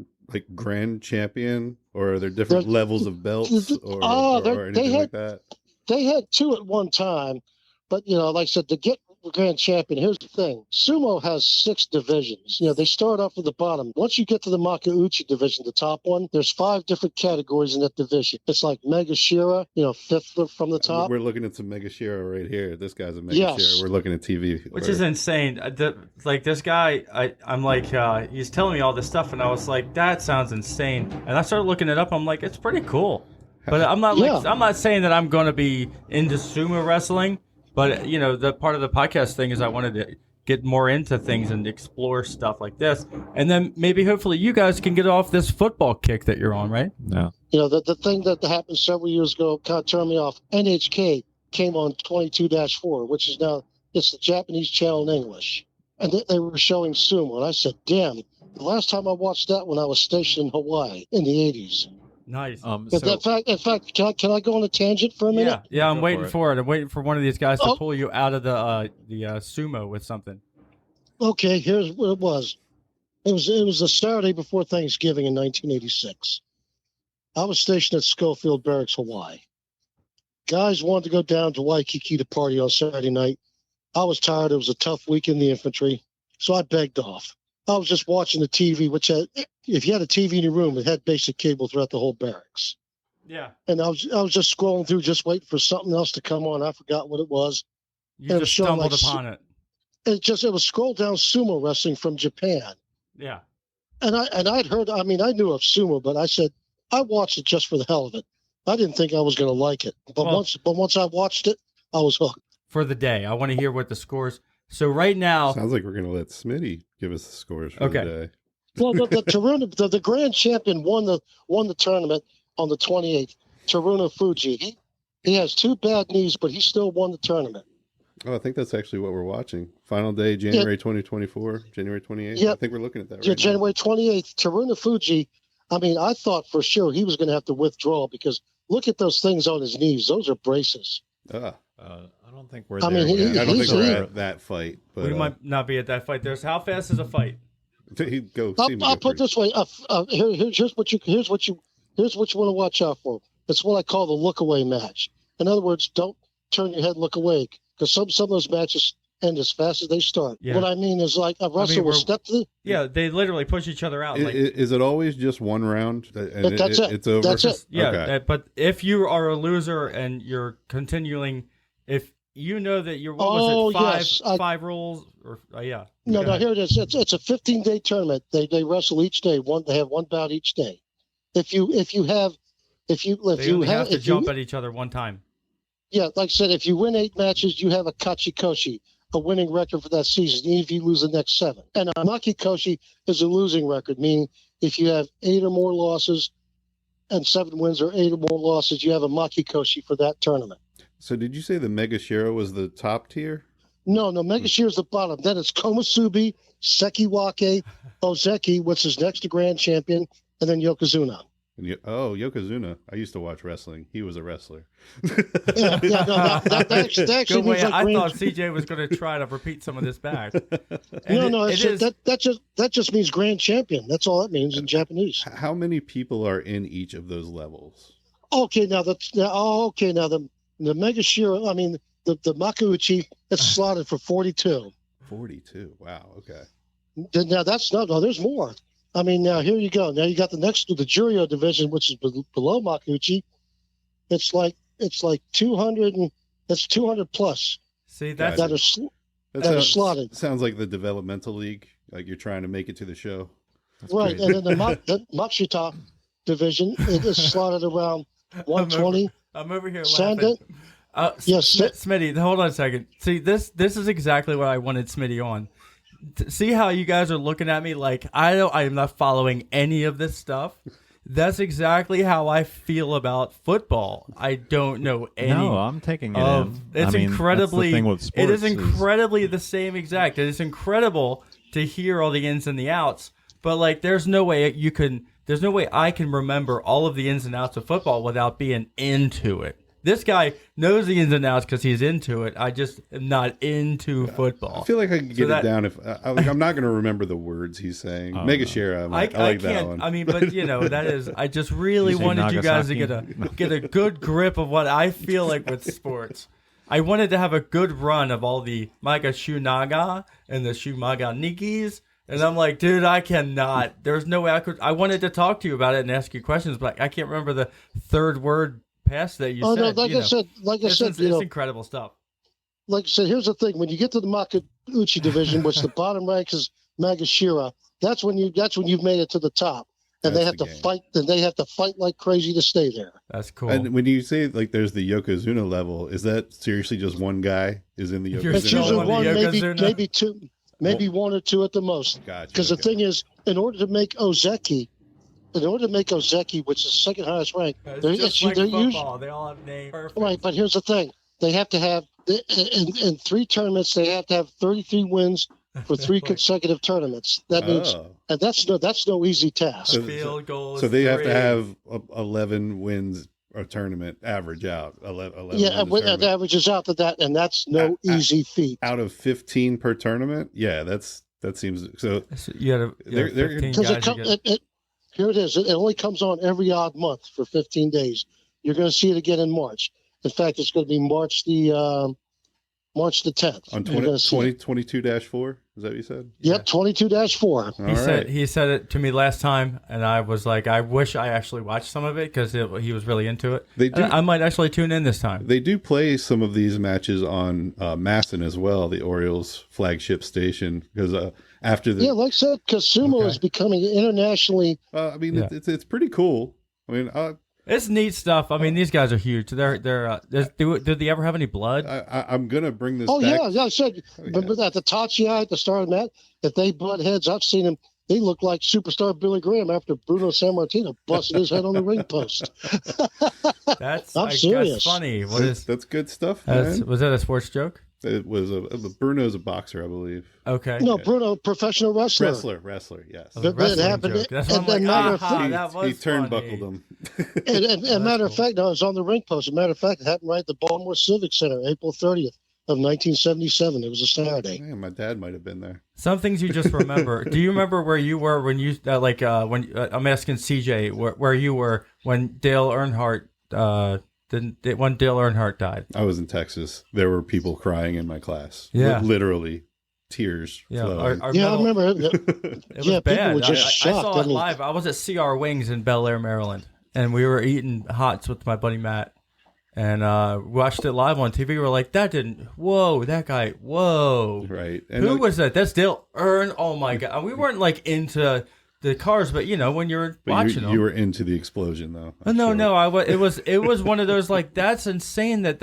[SPEAKER 3] grand champion, or are there different levels of belts or anything like that?
[SPEAKER 5] They had two at one time, but like I said, to get the grand champion, here's the thing: sumo has 6 divisions. They start off at the bottom. Once you get to the Makauchi division, the top one, there's 5 different categories in that division. It's like Megashira, 5th from the top.
[SPEAKER 3] We're looking at some Megashira right here. This guy's a Megashira. Yes. We're looking at TV,
[SPEAKER 1] which is insane. This guy, I'm he's telling me all this stuff, and I was like, that sounds insane. And I started looking it up. I'm like, it's pretty cool. But I'm not I'm not saying that I'm going to be into sumo wrestling. But, the part of the podcast thing is I wanted to get more into things and explore stuff like this. And then maybe, hopefully, you guys can get off this football kick that you're on, right?
[SPEAKER 2] No.
[SPEAKER 5] The thing that happened several years ago kind of turned me off. NHK came on 22-4, which is now, it's the Japanese channel in English. And they were showing sumo. And I said, damn, the last time I watched that when I was stationed in Hawaii in the 80s.
[SPEAKER 1] Nice.
[SPEAKER 5] In fact, can I go on a tangent for a minute?
[SPEAKER 1] Yeah. I'm waiting for it. I'm waiting for one of these guys to pull you out of the sumo with something.
[SPEAKER 5] Okay, here's what it was. It was a Saturday before Thanksgiving in 1986. I was stationed at Schofield Barracks, Hawaii. Guys wanted to go down to Waikiki to party on Saturday night. I was tired. It was a tough week in the infantry, so I begged off. I was just watching the TV, which if you had a TV in your room, it had basic cable throughout the whole barracks.
[SPEAKER 1] Yeah.
[SPEAKER 5] And I was just scrolling through, just waiting for something else to come on. I forgot what it was.
[SPEAKER 1] You just stumbled upon it.
[SPEAKER 5] It was scroll down sumo wrestling from Japan.
[SPEAKER 1] Yeah.
[SPEAKER 5] And I'd heard, I knew of sumo, but I said, I watched it just for the hell of it. I didn't think I was going to like it. But once I watched it, I was hooked.
[SPEAKER 1] For the day. I want to hear what the scores. So right now,
[SPEAKER 3] sounds like we're going to let Smitty give us the scores for the day.
[SPEAKER 5] Well, the grand champion won the tournament on the 28th. Taruna Fuji. He has 2 bad knees, but he still won the tournament.
[SPEAKER 3] Oh, I think that's actually what we're watching. Final day, January 2024, January 28th.
[SPEAKER 5] Yeah.
[SPEAKER 3] I think we're looking at that right
[SPEAKER 5] Yeah,
[SPEAKER 3] now.
[SPEAKER 5] January 28th. Taruna Fuji. I mean, I thought for sure he was going to have to withdraw because look at those things on his knees. Those are braces.
[SPEAKER 2] I don't think we're
[SPEAKER 5] I
[SPEAKER 2] there.
[SPEAKER 5] mean,
[SPEAKER 2] yet.
[SPEAKER 3] I don't think
[SPEAKER 5] He's-
[SPEAKER 3] we're at that fight. But
[SPEAKER 1] We might not be at that fight. There's how fast is a fight?
[SPEAKER 5] I'll put it this way. Here's what you want to watch out for. It's what I call the look away match. In other words, don't turn your head and look away because some of those matches end as fast as they start.
[SPEAKER 1] Yeah.
[SPEAKER 5] What I mean is like a wrestler will step to the.
[SPEAKER 1] Yeah, they literally push each other out.
[SPEAKER 3] Is it always just one round? And
[SPEAKER 5] That's it.
[SPEAKER 3] It's over.
[SPEAKER 5] That's it.
[SPEAKER 1] Yeah,
[SPEAKER 3] Okay.
[SPEAKER 1] but if you are a loser and you're continuing, if you know that you're five rules or yeah.
[SPEAKER 5] No,
[SPEAKER 1] Go ahead.
[SPEAKER 5] here it is. It's a 15-day tournament. They wrestle each day. They have one bout each day. If you
[SPEAKER 1] They only have to jump at each other one time.
[SPEAKER 5] Yeah, like I said, if you win 8 matches, you have a kachikoshi, a winning record for that season, even if you lose the next 7. And a makikoshi is a losing record, meaning if you have 8 or more losses and 7 wins or 8 or more losses, you have a makikoshi for that tournament.
[SPEAKER 3] So did you say the Mega Shiro was the top tier?
[SPEAKER 5] No, Mega Shear's the bottom. Then it's Komusubi, Sekiwake, Ozeki, which is next to Grand Champion, and then Yokozuna.
[SPEAKER 3] And Yokozuna. I used to watch wrestling. He was a wrestler.
[SPEAKER 5] Yeah, no, that actually
[SPEAKER 1] Good way.
[SPEAKER 5] means like
[SPEAKER 1] I
[SPEAKER 5] Grand
[SPEAKER 1] thought CJ was going to try to repeat some of this back.
[SPEAKER 5] No, that just means Grand Champion. That's all that means in Japanese.
[SPEAKER 3] How many people are in each of those levels?
[SPEAKER 5] Okay, now the Mega Shiro, I mean the Makuuchi, it's slotted for 42.
[SPEAKER 3] 42. Wow. Okay.
[SPEAKER 5] Now there's more. I mean, now here you go. Now you got the Juryo division, which is below Makuuchi. It's like 200 and that's 200 plus.
[SPEAKER 1] See, that's
[SPEAKER 5] that are slotted.
[SPEAKER 3] Sounds like the developmental league. Like you're trying to make it to the show.
[SPEAKER 1] That's
[SPEAKER 5] right.
[SPEAKER 1] crazy.
[SPEAKER 5] And then the Matsuta division is slotted around 120.
[SPEAKER 1] I'm over here
[SPEAKER 5] Sanda,
[SPEAKER 1] laughing.
[SPEAKER 5] yes,
[SPEAKER 1] Smitty, hold on a second. See, this is exactly what I wanted Smitty on. See how you guys are looking at me like I am not following any of this stuff. That's exactly how I feel about football. I don't know any.
[SPEAKER 2] No, I'm taking it in.
[SPEAKER 1] It's incredibly.
[SPEAKER 2] That's the thing with sports
[SPEAKER 1] it is incredibly the same exact. It is incredible to hear all the ins and the outs. But like, there's no way I can remember all of the ins and outs of football without being into it. This guy knows the ins and outs because he's into it. I just am not into football.
[SPEAKER 3] I feel like I can get it down if I'm not going to remember the words he's saying. Mega Shira, I like that one.
[SPEAKER 1] I mean, but that is. I just really wanted you guys to get a good grip of what I feel like with sports. I wanted to have a good run of all the Maika Shunaga and the Shumaga Nikis. And I'm like, dude, I cannot. There's no way I could. I wanted to talk to you about it and ask you questions, but I can't remember the third word past that you said.
[SPEAKER 5] No, like I said,
[SPEAKER 1] it's incredible stuff.
[SPEAKER 5] Like I said, here's the thing: when you get to the Makuuchi division, which the bottom rank is Magashira, that's when you've made it to the top, and they have to fight. And they have to fight like crazy to stay there.
[SPEAKER 1] That's cool.
[SPEAKER 3] And when you say like there's the Yokozuna level, is that seriously just one guy is in the Yokozuna?
[SPEAKER 5] It's usually
[SPEAKER 3] level?
[SPEAKER 5] one, maybe two, maybe one or two at the most.
[SPEAKER 3] Gotcha.
[SPEAKER 5] Because the thing is, in order to make Ozeki, which is the second highest rank,
[SPEAKER 1] it's just like football. They all have names. Perfect.
[SPEAKER 5] Right, but here's the thing: they have to have in 3 tournaments. They have to have 33 wins for 3 consecutive tournaments. That means, and that's no easy task.
[SPEAKER 1] Field goals.
[SPEAKER 3] So they have to have 11 wins a tournament average out. 11
[SPEAKER 5] yeah, it averages out to that, and that's no easy feat.
[SPEAKER 3] Out of 15 per tournament, yeah, that seems so.
[SPEAKER 1] You got 15 guys.
[SPEAKER 5] Here it is. It only comes on every odd month for 15 days. You're going to see it again in March. In fact, it's going to be March the 10th.
[SPEAKER 3] On 22-4? Is that what you said?
[SPEAKER 5] Yep, 22-4.
[SPEAKER 1] He said it to me last time, and I was like, I wish I actually watched some of it because he was really into it. I might actually tune in this time.
[SPEAKER 3] They do play some of these matches on Masson as well, the Orioles flagship station, because after the
[SPEAKER 5] like I said, Kasumo is becoming internationally.
[SPEAKER 3] It's pretty cool. I mean,
[SPEAKER 1] it's neat stuff. I mean, these guys are huge. Did they ever have any blood?
[SPEAKER 3] I'm gonna bring this.
[SPEAKER 5] Oh
[SPEAKER 3] back.
[SPEAKER 5] yeah. I said, remember that the Tachi at the start of that. If they butt heads, I've seen them He looked like superstar Billy Graham after Bruno Sammartino busted his head on the ring post. I'm serious.
[SPEAKER 1] That's funny. What is
[SPEAKER 3] That's good stuff, man.
[SPEAKER 1] was that a sports joke?
[SPEAKER 3] It was Bruno's a boxer, I believe.
[SPEAKER 1] Okay.
[SPEAKER 5] No, Bruno, professional wrestler.
[SPEAKER 3] Wrestler, yes.
[SPEAKER 1] It was a
[SPEAKER 5] But it
[SPEAKER 1] wrestling
[SPEAKER 5] happened-
[SPEAKER 1] joke. That's
[SPEAKER 5] and
[SPEAKER 1] what I'm
[SPEAKER 5] then
[SPEAKER 1] like,
[SPEAKER 5] matter of
[SPEAKER 1] aha,
[SPEAKER 5] fact-
[SPEAKER 1] that was
[SPEAKER 3] He
[SPEAKER 1] funny.
[SPEAKER 3] turnbuckled him.
[SPEAKER 5] And matter of
[SPEAKER 1] cool.
[SPEAKER 5] fact, no, it was on the ring post. As a matter of fact, it happened right at the Baltimore Civic Center, April 30th of 1977. It was a Saturday.
[SPEAKER 3] Man, my dad might have been there.
[SPEAKER 1] Some things you just remember. Do you remember where you were when you when I'm asking CJ where you were when Dale Earnhardt when Dale Earnhardt died?
[SPEAKER 3] I was in Texas. There were people crying in my class.
[SPEAKER 1] Yeah.
[SPEAKER 3] Literally tears
[SPEAKER 1] Yeah,
[SPEAKER 3] flowing.
[SPEAKER 1] our
[SPEAKER 5] Yeah, I
[SPEAKER 1] middle-
[SPEAKER 5] remember it.
[SPEAKER 1] It was
[SPEAKER 5] Yeah, people
[SPEAKER 1] bad.
[SPEAKER 5] were just
[SPEAKER 1] I saw
[SPEAKER 5] shocked.
[SPEAKER 1] it
[SPEAKER 5] I mean-
[SPEAKER 1] live. I was at CR Wings in Bel Air, Maryland, and we were eating hots with my buddy Matt, and watched it live on TV. We were like, that guy, whoa.
[SPEAKER 3] Right. And
[SPEAKER 1] Who was that? That's Dale Earn. Oh my god. And we weren't like into the cars, but when you're
[SPEAKER 3] but
[SPEAKER 1] watching them.
[SPEAKER 3] you were into the explosion, though. I'm
[SPEAKER 1] No,
[SPEAKER 3] sure.
[SPEAKER 1] no. It was one of those like that's insane that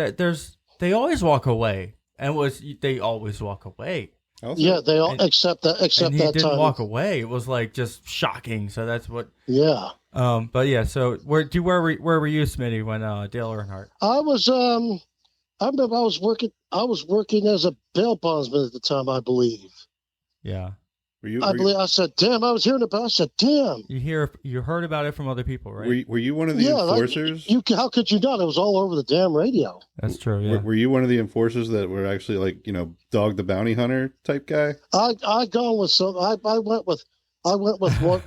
[SPEAKER 1] they always walk away, and they always walk away.
[SPEAKER 3] Also,
[SPEAKER 5] Yeah, they all
[SPEAKER 1] And-
[SPEAKER 5] except that
[SPEAKER 1] And he
[SPEAKER 5] that
[SPEAKER 1] didn't
[SPEAKER 5] time.
[SPEAKER 1] walk away. It was like just shocking. So that's what.
[SPEAKER 5] Yeah,
[SPEAKER 1] But yeah. So where were you, Smitty, when Dale Earnhardt?
[SPEAKER 5] I was. I remember I was working as a bail bondsman at the time. I believe.
[SPEAKER 1] Yeah.
[SPEAKER 5] I believe. I said, "Damn!" I was hearing about. It. I said, "Damn."
[SPEAKER 1] You heard about it from other people, right?
[SPEAKER 3] were you one of the
[SPEAKER 5] Yeah,
[SPEAKER 3] enforcers?
[SPEAKER 5] how could you not? It was all over the damn radio.
[SPEAKER 1] That's true. Yeah.
[SPEAKER 3] Were you one of the enforcers that were actually like, Dog the Bounty Hunter type guy?
[SPEAKER 5] I gone with some. I went with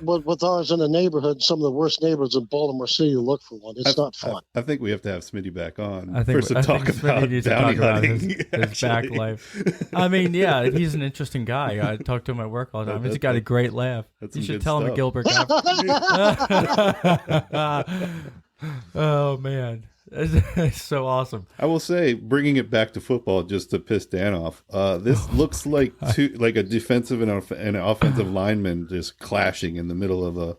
[SPEAKER 5] with ours in the neighborhood. Some of the worst neighborhoods in Baltimore City to look for one. It's not fun.
[SPEAKER 3] I think we have to have Smitty back on
[SPEAKER 1] I think
[SPEAKER 3] for some
[SPEAKER 1] I
[SPEAKER 3] talk
[SPEAKER 1] think Smitty
[SPEAKER 3] about
[SPEAKER 1] needs to
[SPEAKER 3] bounty
[SPEAKER 1] talk about
[SPEAKER 3] hunting.
[SPEAKER 1] his back
[SPEAKER 3] actually.
[SPEAKER 1] life. I mean, yeah, he's an interesting guy. I talk to him at work all the time. He's got a great laugh.
[SPEAKER 3] That's
[SPEAKER 1] You
[SPEAKER 3] some
[SPEAKER 1] should
[SPEAKER 3] good
[SPEAKER 1] tell him
[SPEAKER 3] stuff.
[SPEAKER 1] a Gilbert. Oh man, it's so awesome.
[SPEAKER 3] I will say, bringing it back to football, just to piss Dan off. This looks like a defensive and an offensive lineman just clashing in the middle of a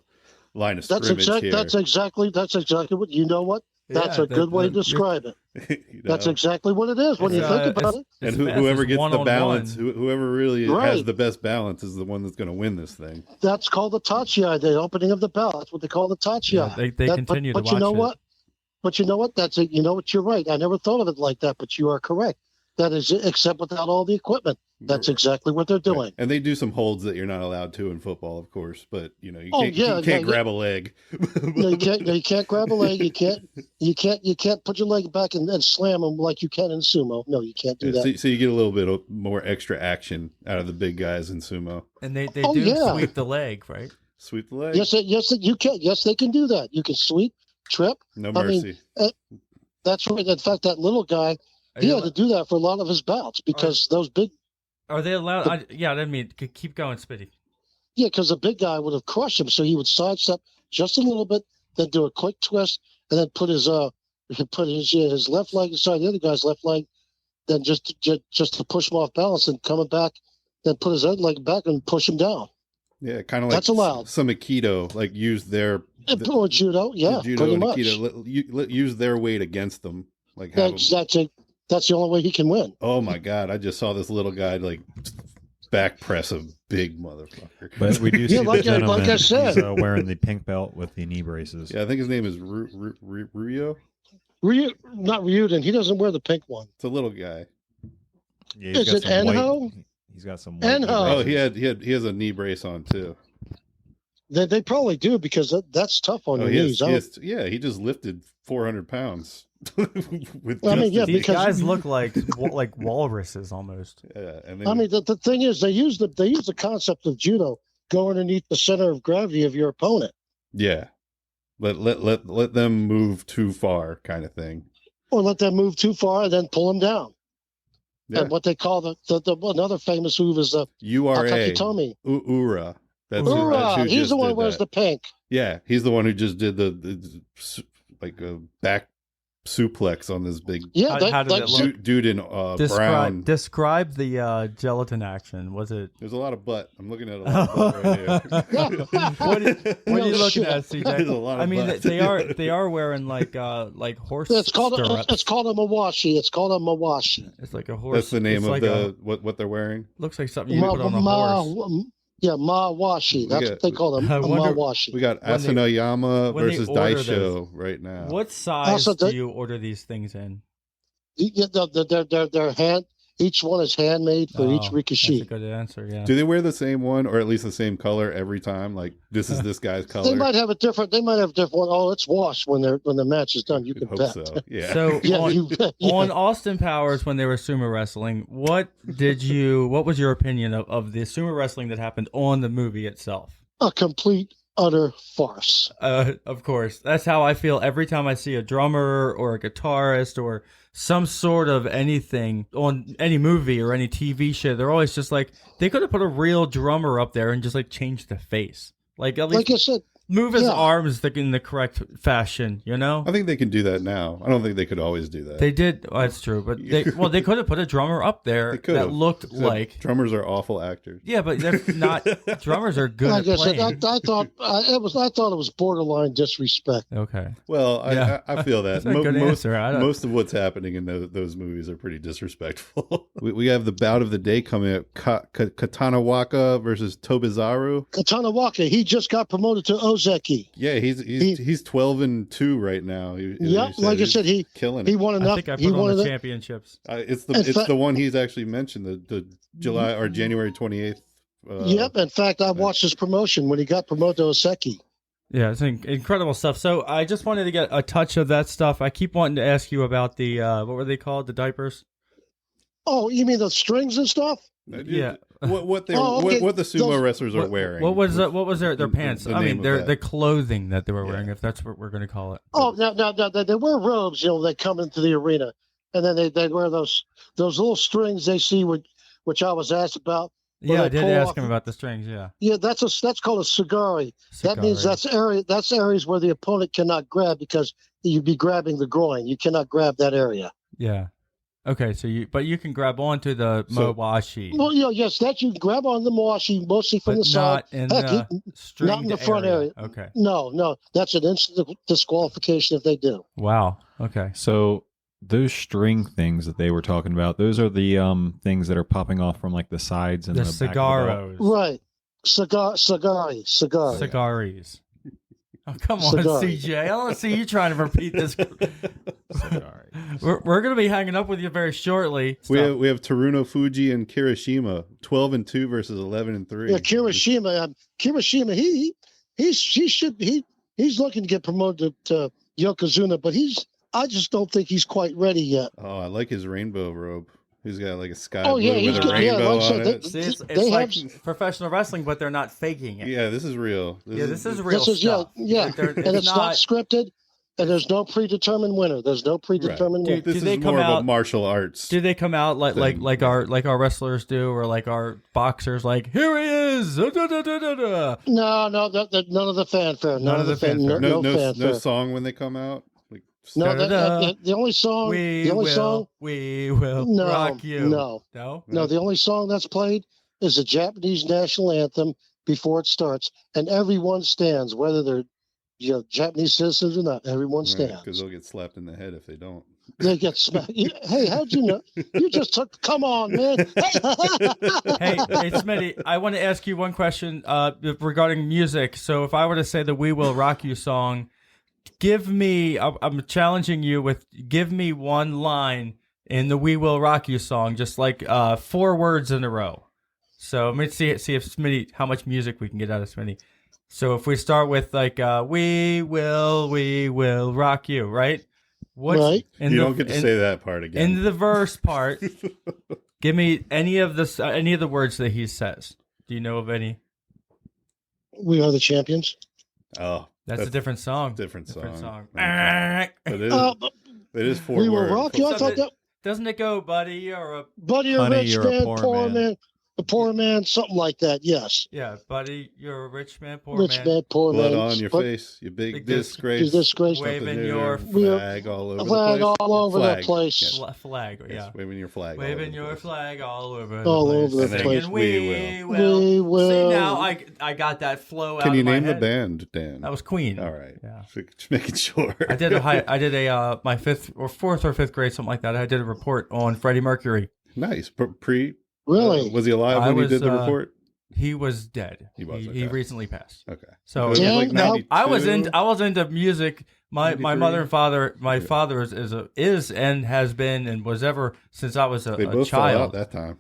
[SPEAKER 3] line of
[SPEAKER 5] That's
[SPEAKER 3] scrimmage here.
[SPEAKER 5] That's exactly what you know. What that's
[SPEAKER 1] Yeah,
[SPEAKER 5] a good way to describe it. That's exactly what it is when you think about it.
[SPEAKER 3] And
[SPEAKER 1] it's fast,
[SPEAKER 3] whoever
[SPEAKER 1] it's
[SPEAKER 3] gets the
[SPEAKER 1] one-on-one.
[SPEAKER 3] balance, whoever really has
[SPEAKER 5] Right.
[SPEAKER 3] the best balance, is the one that's going to win this thing.
[SPEAKER 5] That's called the Tachi, the opening of the bell. That's what they call the Tachi.
[SPEAKER 1] Yeah, they continue
[SPEAKER 5] but
[SPEAKER 1] to watch
[SPEAKER 5] you know
[SPEAKER 1] it.
[SPEAKER 5] what? But you know what? That's it. You know what? You're right. I never thought of it like that, but you are correct. That is, except without all the equipment. That's exactly what they're doing.
[SPEAKER 3] Right. And they do some holds that you're not allowed to in football, of course. But you
[SPEAKER 5] Oh,
[SPEAKER 3] can't,
[SPEAKER 5] yeah,
[SPEAKER 3] you can't
[SPEAKER 5] yeah,
[SPEAKER 3] grab a leg.
[SPEAKER 5] No, you can't grab a leg. You can't put your leg back and slam them like you can in sumo. No, you can't do
[SPEAKER 3] Yeah,
[SPEAKER 5] that.
[SPEAKER 3] so you get a little bit more extra action out of the big guys in sumo.
[SPEAKER 1] And they
[SPEAKER 5] Oh,
[SPEAKER 1] do
[SPEAKER 5] yeah.
[SPEAKER 1] sweep the leg, right?
[SPEAKER 3] Sweep the leg.
[SPEAKER 5] Yes, you can. Yes, they can do that. You can sweep, trip.
[SPEAKER 3] No
[SPEAKER 5] I mean,
[SPEAKER 3] mercy.
[SPEAKER 5] That's right. In fact, that little guy,
[SPEAKER 1] Are
[SPEAKER 5] he
[SPEAKER 1] you
[SPEAKER 5] had to do that for a lot of his bouts because those big,
[SPEAKER 1] Are they allowed? I didn't mean keep going, Spitty.
[SPEAKER 5] because the big guy would have crushed him. So he would sidestep just a little bit, then do a quick twist, and then put his left leg inside the other guy's left leg, then just to push him off balance and coming back, then put his other leg back and push him down.
[SPEAKER 3] Yeah, kind of like
[SPEAKER 5] That's allowed.
[SPEAKER 3] some Aikido, like use their
[SPEAKER 5] Or judo, yeah,
[SPEAKER 3] judo
[SPEAKER 5] pretty
[SPEAKER 3] and
[SPEAKER 5] much.
[SPEAKER 3] Aikido, use their weight against them. Like have them,
[SPEAKER 5] That's the only way he can win.
[SPEAKER 3] oh my god! I just saw this little guy like back press a big motherfucker.
[SPEAKER 2] But we do
[SPEAKER 5] Yeah,
[SPEAKER 2] see
[SPEAKER 5] like
[SPEAKER 2] the gentleman
[SPEAKER 5] I said.
[SPEAKER 2] who's, wearing the pink belt with the knee braces.
[SPEAKER 3] Yeah, I think his name is Rio.
[SPEAKER 5] Not Ryuden. He doesn't wear the pink one.
[SPEAKER 3] It's a little guy.
[SPEAKER 2] Yeah, he's
[SPEAKER 5] Is
[SPEAKER 2] got
[SPEAKER 5] it
[SPEAKER 2] some white-
[SPEAKER 5] Enho?
[SPEAKER 2] He's got some white knee
[SPEAKER 5] Enho.
[SPEAKER 3] Oh,
[SPEAKER 2] braces.
[SPEAKER 3] he has a knee brace on too.
[SPEAKER 5] They probably do because that's tough on
[SPEAKER 3] Oh,
[SPEAKER 5] your
[SPEAKER 3] he
[SPEAKER 5] knees.
[SPEAKER 3] has, he just lifted 400 pounds. With
[SPEAKER 5] I mean,
[SPEAKER 3] just
[SPEAKER 5] yeah,
[SPEAKER 3] his-
[SPEAKER 1] These
[SPEAKER 5] because-
[SPEAKER 1] guys look like walruses almost.
[SPEAKER 3] yeah, and
[SPEAKER 5] I mean, the thing is, they use the concept of judo go underneath the center of gravity of your opponent,
[SPEAKER 3] yeah, let them move too far, kind of thing.
[SPEAKER 5] or let them move too far and then pull them down.
[SPEAKER 3] Yeah.
[SPEAKER 5] And what they call the another famous move is the
[SPEAKER 3] URA,
[SPEAKER 5] Akakitomi.
[SPEAKER 3] Ura. That's
[SPEAKER 5] Hoorah!
[SPEAKER 3] who
[SPEAKER 5] He's
[SPEAKER 3] just
[SPEAKER 5] the one
[SPEAKER 3] did
[SPEAKER 5] who wears
[SPEAKER 3] that.
[SPEAKER 5] the pink.
[SPEAKER 3] Yeah, he's the one who just did the like a back suplex on this big
[SPEAKER 1] How
[SPEAKER 5] Yeah,
[SPEAKER 1] did it look?
[SPEAKER 3] dude in brown.
[SPEAKER 1] Describe the gelatin action. Was it?
[SPEAKER 3] There's a lot of butt. I'm looking at a lot of butt right here.
[SPEAKER 1] What are you
[SPEAKER 5] No
[SPEAKER 1] looking
[SPEAKER 5] shit.
[SPEAKER 1] at,
[SPEAKER 3] There's a
[SPEAKER 1] CJ?
[SPEAKER 3] lot of
[SPEAKER 1] I mean,
[SPEAKER 3] butt.
[SPEAKER 1] they are wearing like horse
[SPEAKER 5] It's called
[SPEAKER 1] stirrups.
[SPEAKER 5] it's called a mawashi. It's called a mawashi.
[SPEAKER 1] It's like a horse.
[SPEAKER 3] That's the name
[SPEAKER 1] it's
[SPEAKER 3] of
[SPEAKER 1] like
[SPEAKER 3] the what they're wearing.
[SPEAKER 1] looks like something you put on a horse.
[SPEAKER 5] Yeah, Mawashi. That's what they call them.
[SPEAKER 1] I
[SPEAKER 5] A
[SPEAKER 1] wonder-
[SPEAKER 5] Mawashi.
[SPEAKER 3] We got
[SPEAKER 1] When they-
[SPEAKER 3] Asanoyama
[SPEAKER 1] when they
[SPEAKER 3] versus
[SPEAKER 1] order
[SPEAKER 3] Daisho right now.
[SPEAKER 1] What size
[SPEAKER 5] Also,
[SPEAKER 1] do
[SPEAKER 5] the-
[SPEAKER 1] you order these things in?
[SPEAKER 5] They're hand. Each one is handmade for each
[SPEAKER 1] That's a
[SPEAKER 5] rikishi.
[SPEAKER 1] good answer. Yeah.
[SPEAKER 3] Do they wear the same one, or at least the same color every time? Like this is this guy's color.
[SPEAKER 5] They might have a different. They might have different. Oh, it's washed when the match is done. You
[SPEAKER 3] I
[SPEAKER 5] can
[SPEAKER 3] hope
[SPEAKER 5] bet.
[SPEAKER 3] so. Yeah.
[SPEAKER 1] So
[SPEAKER 5] Yeah,
[SPEAKER 1] on,
[SPEAKER 5] you bet. Yeah.
[SPEAKER 1] on Austin Powers, when they were sumo wrestling, what was your opinion of the sumo wrestling that happened on the movie itself?
[SPEAKER 5] A complete utter farce.
[SPEAKER 1] Of course, that's how I feel every time I see a drummer or a guitarist or some sort of anything on any movie or any TV show. They're always just like, they could have put a real drummer up there and just like changed the face. Like at least
[SPEAKER 5] Like I said,
[SPEAKER 1] move his
[SPEAKER 5] yeah.
[SPEAKER 1] arms in the correct fashion, you know?
[SPEAKER 3] I think they can do that now. I don't think they could always do that.
[SPEAKER 1] They did. Oh, that's true, but they could have put a drummer up there
[SPEAKER 3] They could
[SPEAKER 1] that
[SPEAKER 3] have.
[SPEAKER 1] looked
[SPEAKER 3] Except
[SPEAKER 1] like.
[SPEAKER 3] drummers are awful actors.
[SPEAKER 1] Yeah, but they're not. Drummers are good
[SPEAKER 5] like
[SPEAKER 1] at
[SPEAKER 5] I said,
[SPEAKER 1] playing.
[SPEAKER 5] I thought it was borderline disrespect.
[SPEAKER 1] Okay.
[SPEAKER 3] Well,
[SPEAKER 1] Yeah.
[SPEAKER 3] I feel that.
[SPEAKER 1] That's a good answer.
[SPEAKER 3] Most of what's happening in those movies are pretty disrespectful. we have the bout of the day coming up: Katanawaka versus Tobizaru.
[SPEAKER 5] Katanawaka, he just got promoted to Ozeki.
[SPEAKER 3] Yeah, he's 12-2 right now.
[SPEAKER 5] Yeah, like I said, he
[SPEAKER 3] killing
[SPEAKER 5] he
[SPEAKER 3] it.
[SPEAKER 5] won
[SPEAKER 1] I
[SPEAKER 5] enough.
[SPEAKER 1] think I
[SPEAKER 5] He
[SPEAKER 1] put on
[SPEAKER 5] won
[SPEAKER 1] the
[SPEAKER 5] enough.
[SPEAKER 1] championships.
[SPEAKER 3] It's
[SPEAKER 5] In fact-
[SPEAKER 3] the one he's actually mentioned, the July or January 28th.
[SPEAKER 5] Yep. In fact, I watched his promotion when he got promoted to Ozeki.
[SPEAKER 1] Yeah, it's incredible stuff. So I just wanted to get a touch of that stuff. I keep wanting to ask you about the what were they called? The diapers?
[SPEAKER 5] Oh, you mean the strings and stuff?
[SPEAKER 1] Yeah.
[SPEAKER 3] What the sumo
[SPEAKER 5] Those-
[SPEAKER 3] wrestlers are wearing?
[SPEAKER 1] What was their pants?
[SPEAKER 3] the
[SPEAKER 1] I
[SPEAKER 3] name
[SPEAKER 1] mean,
[SPEAKER 3] of
[SPEAKER 1] their
[SPEAKER 3] that.
[SPEAKER 1] the clothing that they were wearing,
[SPEAKER 3] Yeah.
[SPEAKER 1] if that's what we're going to call it.
[SPEAKER 5] Oh, no, they wear robes. You know, they come into the arena, and then they wear those little strings they see, which I was asked about.
[SPEAKER 1] Yeah, I
[SPEAKER 5] they
[SPEAKER 1] did
[SPEAKER 5] pull
[SPEAKER 1] ask
[SPEAKER 5] off-
[SPEAKER 1] him about the strings. Yeah.
[SPEAKER 5] Yeah, that's called a sagari. That means
[SPEAKER 1] Sagari.
[SPEAKER 5] that's areas where the opponent cannot grab because you'd be grabbing the groin. You cannot grab that area.
[SPEAKER 1] Yeah. Okay, so you can grab onto the
[SPEAKER 3] So-
[SPEAKER 1] mowashi,
[SPEAKER 5] Well, yes, that you can grab on the mawashi mostly from
[SPEAKER 1] but
[SPEAKER 5] the side.
[SPEAKER 1] not in
[SPEAKER 5] Heck,
[SPEAKER 1] the stringed
[SPEAKER 5] not in the front area.
[SPEAKER 1] Okay.
[SPEAKER 5] No, that's an instant disqualification if they do.
[SPEAKER 1] Wow. Okay.
[SPEAKER 2] So those string things that they were talking about, those are the things that are popping off from like the sides and
[SPEAKER 1] The
[SPEAKER 2] the back of the belt.
[SPEAKER 1] cigaros.
[SPEAKER 5] Right. Sagari.
[SPEAKER 1] Cigaris. Oh, come on,
[SPEAKER 5] Sagari.
[SPEAKER 1] CJ. I don't see you trying to repeat this.
[SPEAKER 2] Cigaris.
[SPEAKER 1] We're going to be hanging up with you very shortly.
[SPEAKER 3] We
[SPEAKER 1] Stop.
[SPEAKER 3] have Teruno Fuji and Kirishima, 12-2 versus 11-3.
[SPEAKER 5] Yeah, Kirishima. He's looking to get promoted to Yokozuna, but I just don't think he's quite ready yet.
[SPEAKER 3] Oh, I like his rainbow robe. He's got like a sky
[SPEAKER 5] Oh,
[SPEAKER 3] blue
[SPEAKER 5] yeah, he's
[SPEAKER 3] with a
[SPEAKER 5] got- yeah,
[SPEAKER 3] rainbow
[SPEAKER 5] like I said,
[SPEAKER 3] on
[SPEAKER 5] they-
[SPEAKER 3] it.
[SPEAKER 1] See, it's
[SPEAKER 5] they
[SPEAKER 1] like
[SPEAKER 5] have-
[SPEAKER 1] professional wrestling, but they're not faking it.
[SPEAKER 3] Yeah, this is real.
[SPEAKER 1] This is real
[SPEAKER 5] This is
[SPEAKER 1] stuff.
[SPEAKER 5] yeah,
[SPEAKER 1] Like, they're-
[SPEAKER 5] and it's not scripted, and there's no predetermined winner. There's no predetermined
[SPEAKER 1] Dude,
[SPEAKER 5] winner.
[SPEAKER 3] This
[SPEAKER 1] do
[SPEAKER 3] is
[SPEAKER 1] they come
[SPEAKER 3] more of a
[SPEAKER 1] out-
[SPEAKER 3] martial arts.
[SPEAKER 1] Do they come out like our wrestlers do, or like our boxers? Like, here he is! Da, da, da, da, da.
[SPEAKER 5] No, none of the fanfare. None of the fanfare.
[SPEAKER 3] no,
[SPEAKER 5] No fanfare.
[SPEAKER 3] song when they come out. Like,
[SPEAKER 5] No,
[SPEAKER 1] Da-da-da.
[SPEAKER 5] the only song.
[SPEAKER 1] We will
[SPEAKER 5] No,
[SPEAKER 1] rock you.
[SPEAKER 5] no.
[SPEAKER 1] No?
[SPEAKER 5] The only song that's played is the Japanese national anthem before it starts, and everyone stands, whether they're Japanese citizens or not. Everyone
[SPEAKER 3] because
[SPEAKER 5] stands.
[SPEAKER 3] they'll get slapped in the head if they don't.
[SPEAKER 5] They get smacked. Hey, how'd you know? You just took. Come on, man.
[SPEAKER 1] Hey, Smitty, I want to ask you one question regarding music. So if I were to say the We Will Rock You song, give me, I'm challenging you with, give me one line in the We Will Rock You song, just like 4 words in a row. So let me see if Smitty, how much music we can get out of Smitty. So if we start with like, we will rock you, right?
[SPEAKER 5] Right.
[SPEAKER 3] You don't get to say that part again.
[SPEAKER 1] In the verse part, give me any of the words that he says. Do you know of any?
[SPEAKER 5] We are the champions.
[SPEAKER 3] Oh,
[SPEAKER 1] That's a different song.
[SPEAKER 3] different song.
[SPEAKER 1] Okay.
[SPEAKER 3] It is.
[SPEAKER 5] But
[SPEAKER 3] It is 4
[SPEAKER 5] we will
[SPEAKER 3] words.
[SPEAKER 5] rock you. I thought that.
[SPEAKER 1] Doesn't it go, buddy? You're a
[SPEAKER 5] Buddy, a
[SPEAKER 2] Honey,
[SPEAKER 5] rich
[SPEAKER 2] you're a
[SPEAKER 5] man,
[SPEAKER 2] poor man.
[SPEAKER 5] a poor man, something like that. Yes,
[SPEAKER 1] buddy. You're a rich man, poor
[SPEAKER 5] rich man, poor
[SPEAKER 3] Blood
[SPEAKER 5] man.
[SPEAKER 3] on your
[SPEAKER 5] But
[SPEAKER 3] face, you big
[SPEAKER 1] Big
[SPEAKER 3] disgrace.
[SPEAKER 5] disgrace.
[SPEAKER 1] Waving
[SPEAKER 3] Up in
[SPEAKER 1] your
[SPEAKER 3] there, flag all over
[SPEAKER 5] flag
[SPEAKER 3] the place.
[SPEAKER 5] all over
[SPEAKER 3] Flag.
[SPEAKER 5] the place.
[SPEAKER 3] Yes.
[SPEAKER 1] flag.
[SPEAKER 3] Yes,
[SPEAKER 1] Yeah,
[SPEAKER 3] waving your flag. all
[SPEAKER 1] waving
[SPEAKER 3] over the
[SPEAKER 1] your
[SPEAKER 3] place.
[SPEAKER 1] flag all over
[SPEAKER 5] All
[SPEAKER 1] the
[SPEAKER 5] over
[SPEAKER 1] place.
[SPEAKER 5] the
[SPEAKER 3] place.
[SPEAKER 1] Singing,
[SPEAKER 3] We
[SPEAKER 5] We will.
[SPEAKER 1] See, now I got that flow out
[SPEAKER 3] Can you
[SPEAKER 1] of my
[SPEAKER 3] name the
[SPEAKER 1] head.
[SPEAKER 3] band, Dan?
[SPEAKER 1] That was Queen.
[SPEAKER 3] All right.
[SPEAKER 1] Yeah.
[SPEAKER 3] Just making sure.
[SPEAKER 1] I did my 5th or 4th or 5th grade, something like that. I did a report on Freddie Mercury.
[SPEAKER 3] Nice.
[SPEAKER 5] Really?
[SPEAKER 3] Was he alive
[SPEAKER 1] I
[SPEAKER 3] when
[SPEAKER 1] was,
[SPEAKER 3] you did the report?
[SPEAKER 1] He was dead.
[SPEAKER 3] He was,
[SPEAKER 1] He
[SPEAKER 3] okay.
[SPEAKER 1] recently passed.
[SPEAKER 3] Okay.
[SPEAKER 1] So
[SPEAKER 3] It was like
[SPEAKER 5] Yeah,
[SPEAKER 3] 92?
[SPEAKER 1] I was into music. My
[SPEAKER 3] 93?
[SPEAKER 1] mother and father, my father is and has been and was ever since I was
[SPEAKER 3] They
[SPEAKER 1] a
[SPEAKER 3] both fell out
[SPEAKER 1] child.
[SPEAKER 3] that time.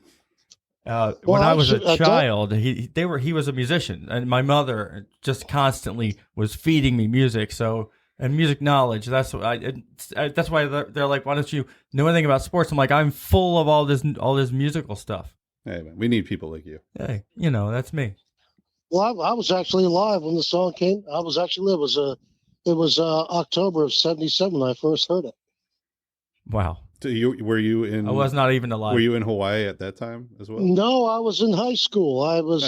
[SPEAKER 1] When I was a
[SPEAKER 5] actually,
[SPEAKER 1] child, he was a musician, and my mother just constantly was feeding me music. So and music knowledge. That's what that's why they're like, why don't you know anything about sports? I'm like, I'm full of all this musical stuff.
[SPEAKER 3] Hey, man, we need people like you.
[SPEAKER 1] Hey, that's me.
[SPEAKER 5] Well, I was actually alive when the song came. I was actually it was October of '77 when I first heard it.
[SPEAKER 1] Wow,
[SPEAKER 3] So were you in?
[SPEAKER 1] I was not even alive.
[SPEAKER 3] Were you in Hawaii at that time as well?
[SPEAKER 5] No, I was in high school. I was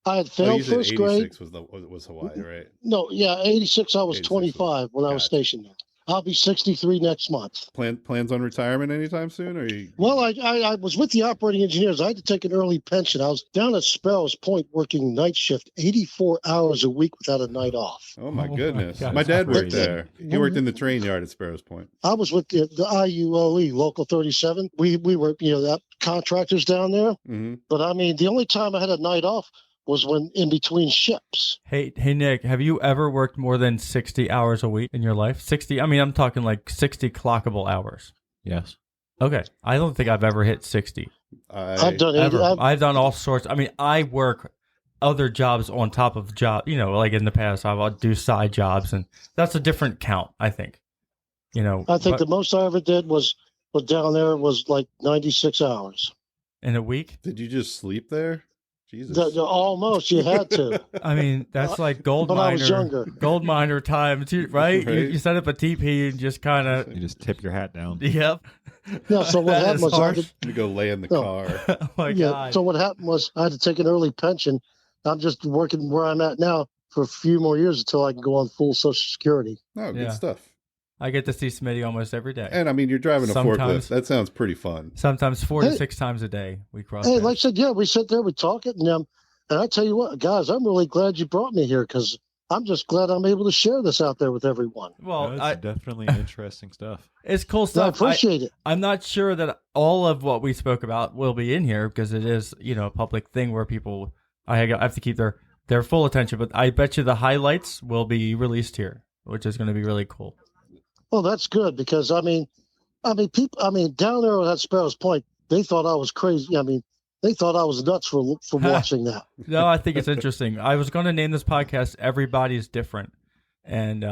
[SPEAKER 5] I had
[SPEAKER 3] Oh,
[SPEAKER 5] failed
[SPEAKER 3] you said
[SPEAKER 5] first grade.
[SPEAKER 3] 86 was Hawaii, right?
[SPEAKER 5] No, yeah, '86. I was
[SPEAKER 3] 86
[SPEAKER 5] 25 when I was
[SPEAKER 3] gotcha.
[SPEAKER 5] stationed there. I'll be 63 next month.
[SPEAKER 3] Plans on retirement anytime soon, or you?
[SPEAKER 5] Well, I was with the operating engineers. I had to take an early pension. I was down at Sparrows Point working night shift, 84 hours a week without a night off.
[SPEAKER 3] Oh my goodness!
[SPEAKER 1] God,
[SPEAKER 3] My dad
[SPEAKER 2] that's
[SPEAKER 3] worked
[SPEAKER 2] crazy.
[SPEAKER 3] there. He worked in the train yard at Sparrows Point.
[SPEAKER 5] I was with the IUOE, Local 37. We were, that contractors down there.
[SPEAKER 3] Mm-hmm.
[SPEAKER 5] But I mean, the only time I had a night off was when in between ships.
[SPEAKER 1] Hey, Nick, have you ever worked more than 60 hours a week in your life? 60? I mean, I'm talking like 60 clockable hours.
[SPEAKER 2] Yes.
[SPEAKER 1] Okay, I don't think I've ever hit 60
[SPEAKER 5] I've done
[SPEAKER 1] ever.
[SPEAKER 5] 80.
[SPEAKER 1] I've done all sorts. I mean, I work other jobs on top of job. Like in the past, I would do side jobs, and that's a different count. I think.
[SPEAKER 5] I think the most I ever did was down there was like 96 hours.
[SPEAKER 1] in a week.
[SPEAKER 3] Did you just sleep there? Jesus.
[SPEAKER 5] Almost, you had to.
[SPEAKER 1] I mean, that's like gold
[SPEAKER 5] But I
[SPEAKER 1] miner.
[SPEAKER 5] was younger.
[SPEAKER 1] Gold miner time, too, right?
[SPEAKER 3] Right.
[SPEAKER 1] You set up a teepee and just kind of.
[SPEAKER 2] You just tip your hat down.
[SPEAKER 1] Yep.
[SPEAKER 5] Yeah, so what
[SPEAKER 1] That
[SPEAKER 5] happened
[SPEAKER 1] is
[SPEAKER 5] was I
[SPEAKER 1] harsh.
[SPEAKER 5] had to,
[SPEAKER 3] You go lay in the
[SPEAKER 5] No.
[SPEAKER 3] car.
[SPEAKER 1] Oh my God.
[SPEAKER 5] so what happened was I had to take an early pension. I'm just working where I'm at now for a few more years until I can go on full Social Security.
[SPEAKER 3] Oh, good
[SPEAKER 1] Yeah.
[SPEAKER 3] stuff.
[SPEAKER 1] I get to see Smitty almost every day.
[SPEAKER 3] And I mean, you're driving a
[SPEAKER 1] Sometimes.
[SPEAKER 3] forklift. That sounds pretty fun.
[SPEAKER 1] Sometimes 4 to
[SPEAKER 5] Hey.
[SPEAKER 1] 6 times a day we cross.
[SPEAKER 5] Hey,
[SPEAKER 1] paths.
[SPEAKER 5] like I said, yeah, we sit there, we talk it, and I tell you what, guys, I'm really glad you brought me here because I'm just glad I'm able to share this out there with everyone.
[SPEAKER 1] Well,
[SPEAKER 2] That's definitely interesting stuff.
[SPEAKER 1] it's cool
[SPEAKER 5] So I
[SPEAKER 1] stuff.
[SPEAKER 5] appreciate it.
[SPEAKER 1] I'm not sure that all of what we spoke about will be in here because it is, a public thing where people I have to keep their full attention. But I bet you the highlights will be released here, which is going to be really cool.
[SPEAKER 5] Well, that's good because people, down there at Sparrows Point, they thought I was crazy. They thought I was nuts for watching that.
[SPEAKER 1] No, I think it's interesting. I was going to name this podcast "Everybody's Different," and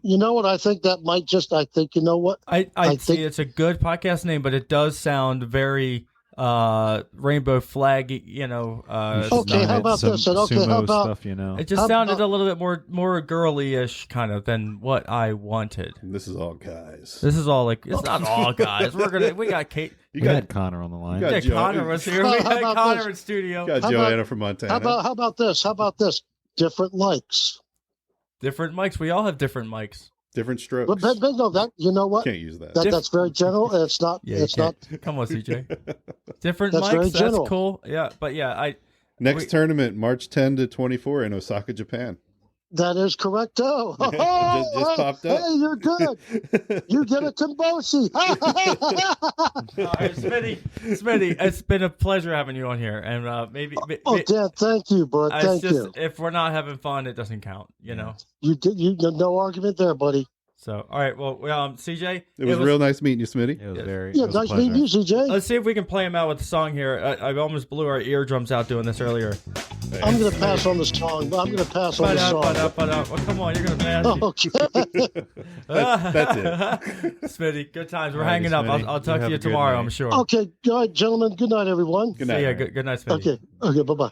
[SPEAKER 5] You know what? I think that might I think, you know what?
[SPEAKER 1] I
[SPEAKER 5] I
[SPEAKER 1] see
[SPEAKER 5] think-
[SPEAKER 1] it's a good podcast name, but it does sound very rainbow flag.
[SPEAKER 5] Okay, how about
[SPEAKER 2] Some
[SPEAKER 5] this? And okay, how
[SPEAKER 2] sumo
[SPEAKER 5] about-
[SPEAKER 2] stuff,
[SPEAKER 1] It just
[SPEAKER 5] How
[SPEAKER 1] sounded
[SPEAKER 5] about-
[SPEAKER 1] a little bit more girly-ish kind of than what I wanted.
[SPEAKER 3] This is all guys.
[SPEAKER 1] This is all like it's not all guys. We got Kate.
[SPEAKER 3] You
[SPEAKER 2] We
[SPEAKER 3] got
[SPEAKER 2] had Connor on the line.
[SPEAKER 3] you got
[SPEAKER 1] Yeah,
[SPEAKER 3] Joe-
[SPEAKER 1] Connor was here.
[SPEAKER 5] How
[SPEAKER 1] We had
[SPEAKER 5] about
[SPEAKER 1] Connor
[SPEAKER 5] this?
[SPEAKER 1] in studio.
[SPEAKER 3] got
[SPEAKER 5] How
[SPEAKER 3] Joanna
[SPEAKER 5] about-
[SPEAKER 3] from Montana.
[SPEAKER 5] How about this? How about this? Different likes.
[SPEAKER 1] Different mics. We all have different mics.
[SPEAKER 3] Different strokes.
[SPEAKER 5] But no, that you know what?
[SPEAKER 3] Can't use that.
[SPEAKER 5] That's very general. And it's not.
[SPEAKER 1] Yeah, you
[SPEAKER 5] it's not.
[SPEAKER 1] can't. Come on, CJ. Different
[SPEAKER 5] That's very
[SPEAKER 1] mics. That's
[SPEAKER 5] general.
[SPEAKER 1] cool. Yeah, but yeah,
[SPEAKER 3] Next
[SPEAKER 1] we-
[SPEAKER 3] tournament, March 10 to 24 in Osaka, Japan.
[SPEAKER 5] That is correcto.
[SPEAKER 3] Just popped up.
[SPEAKER 5] Hey, you're good. You get a Timbosi.
[SPEAKER 1] all right, Smitty, it's been a pleasure having you on here, and maybe.
[SPEAKER 5] Oh, Dan, thank you, bud.
[SPEAKER 1] it's
[SPEAKER 5] Thank
[SPEAKER 1] just
[SPEAKER 5] you.
[SPEAKER 1] if we're not having fun, it doesn't count.
[SPEAKER 5] You did. No argument there, buddy.
[SPEAKER 1] So, all right. Well, CJ,
[SPEAKER 3] It was real nice meeting you, Smitty.
[SPEAKER 2] It was
[SPEAKER 1] Yeah.
[SPEAKER 2] very.
[SPEAKER 5] Yeah,
[SPEAKER 2] it was a
[SPEAKER 5] nice meeting
[SPEAKER 2] pleasure.
[SPEAKER 5] you, CJ.
[SPEAKER 1] Let's see if we can play him out with the song here. I almost blew our eardrums out doing this earlier.
[SPEAKER 5] I'm going to pass on the song. I'm going to pass on the song.
[SPEAKER 1] Well, come on, you're gonna pass.
[SPEAKER 5] Okay.
[SPEAKER 3] That's
[SPEAKER 1] it. Smitty, good times. We're
[SPEAKER 2] All right,
[SPEAKER 1] hanging up.
[SPEAKER 2] Smitty.
[SPEAKER 1] I'll
[SPEAKER 2] You
[SPEAKER 1] talk to
[SPEAKER 2] have
[SPEAKER 1] you
[SPEAKER 2] a good
[SPEAKER 1] tomorrow.
[SPEAKER 2] night.
[SPEAKER 1] I'm sure.
[SPEAKER 5] Okay. All right, gentlemen. Good night, everyone.
[SPEAKER 3] Good
[SPEAKER 1] See
[SPEAKER 3] night.
[SPEAKER 1] ya.
[SPEAKER 3] man.
[SPEAKER 1] Good night, Smitty.
[SPEAKER 5] Okay. Okay. Bye bye.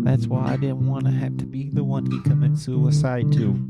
[SPEAKER 2] That's why I didn't want to have to be the one he commit suicide to.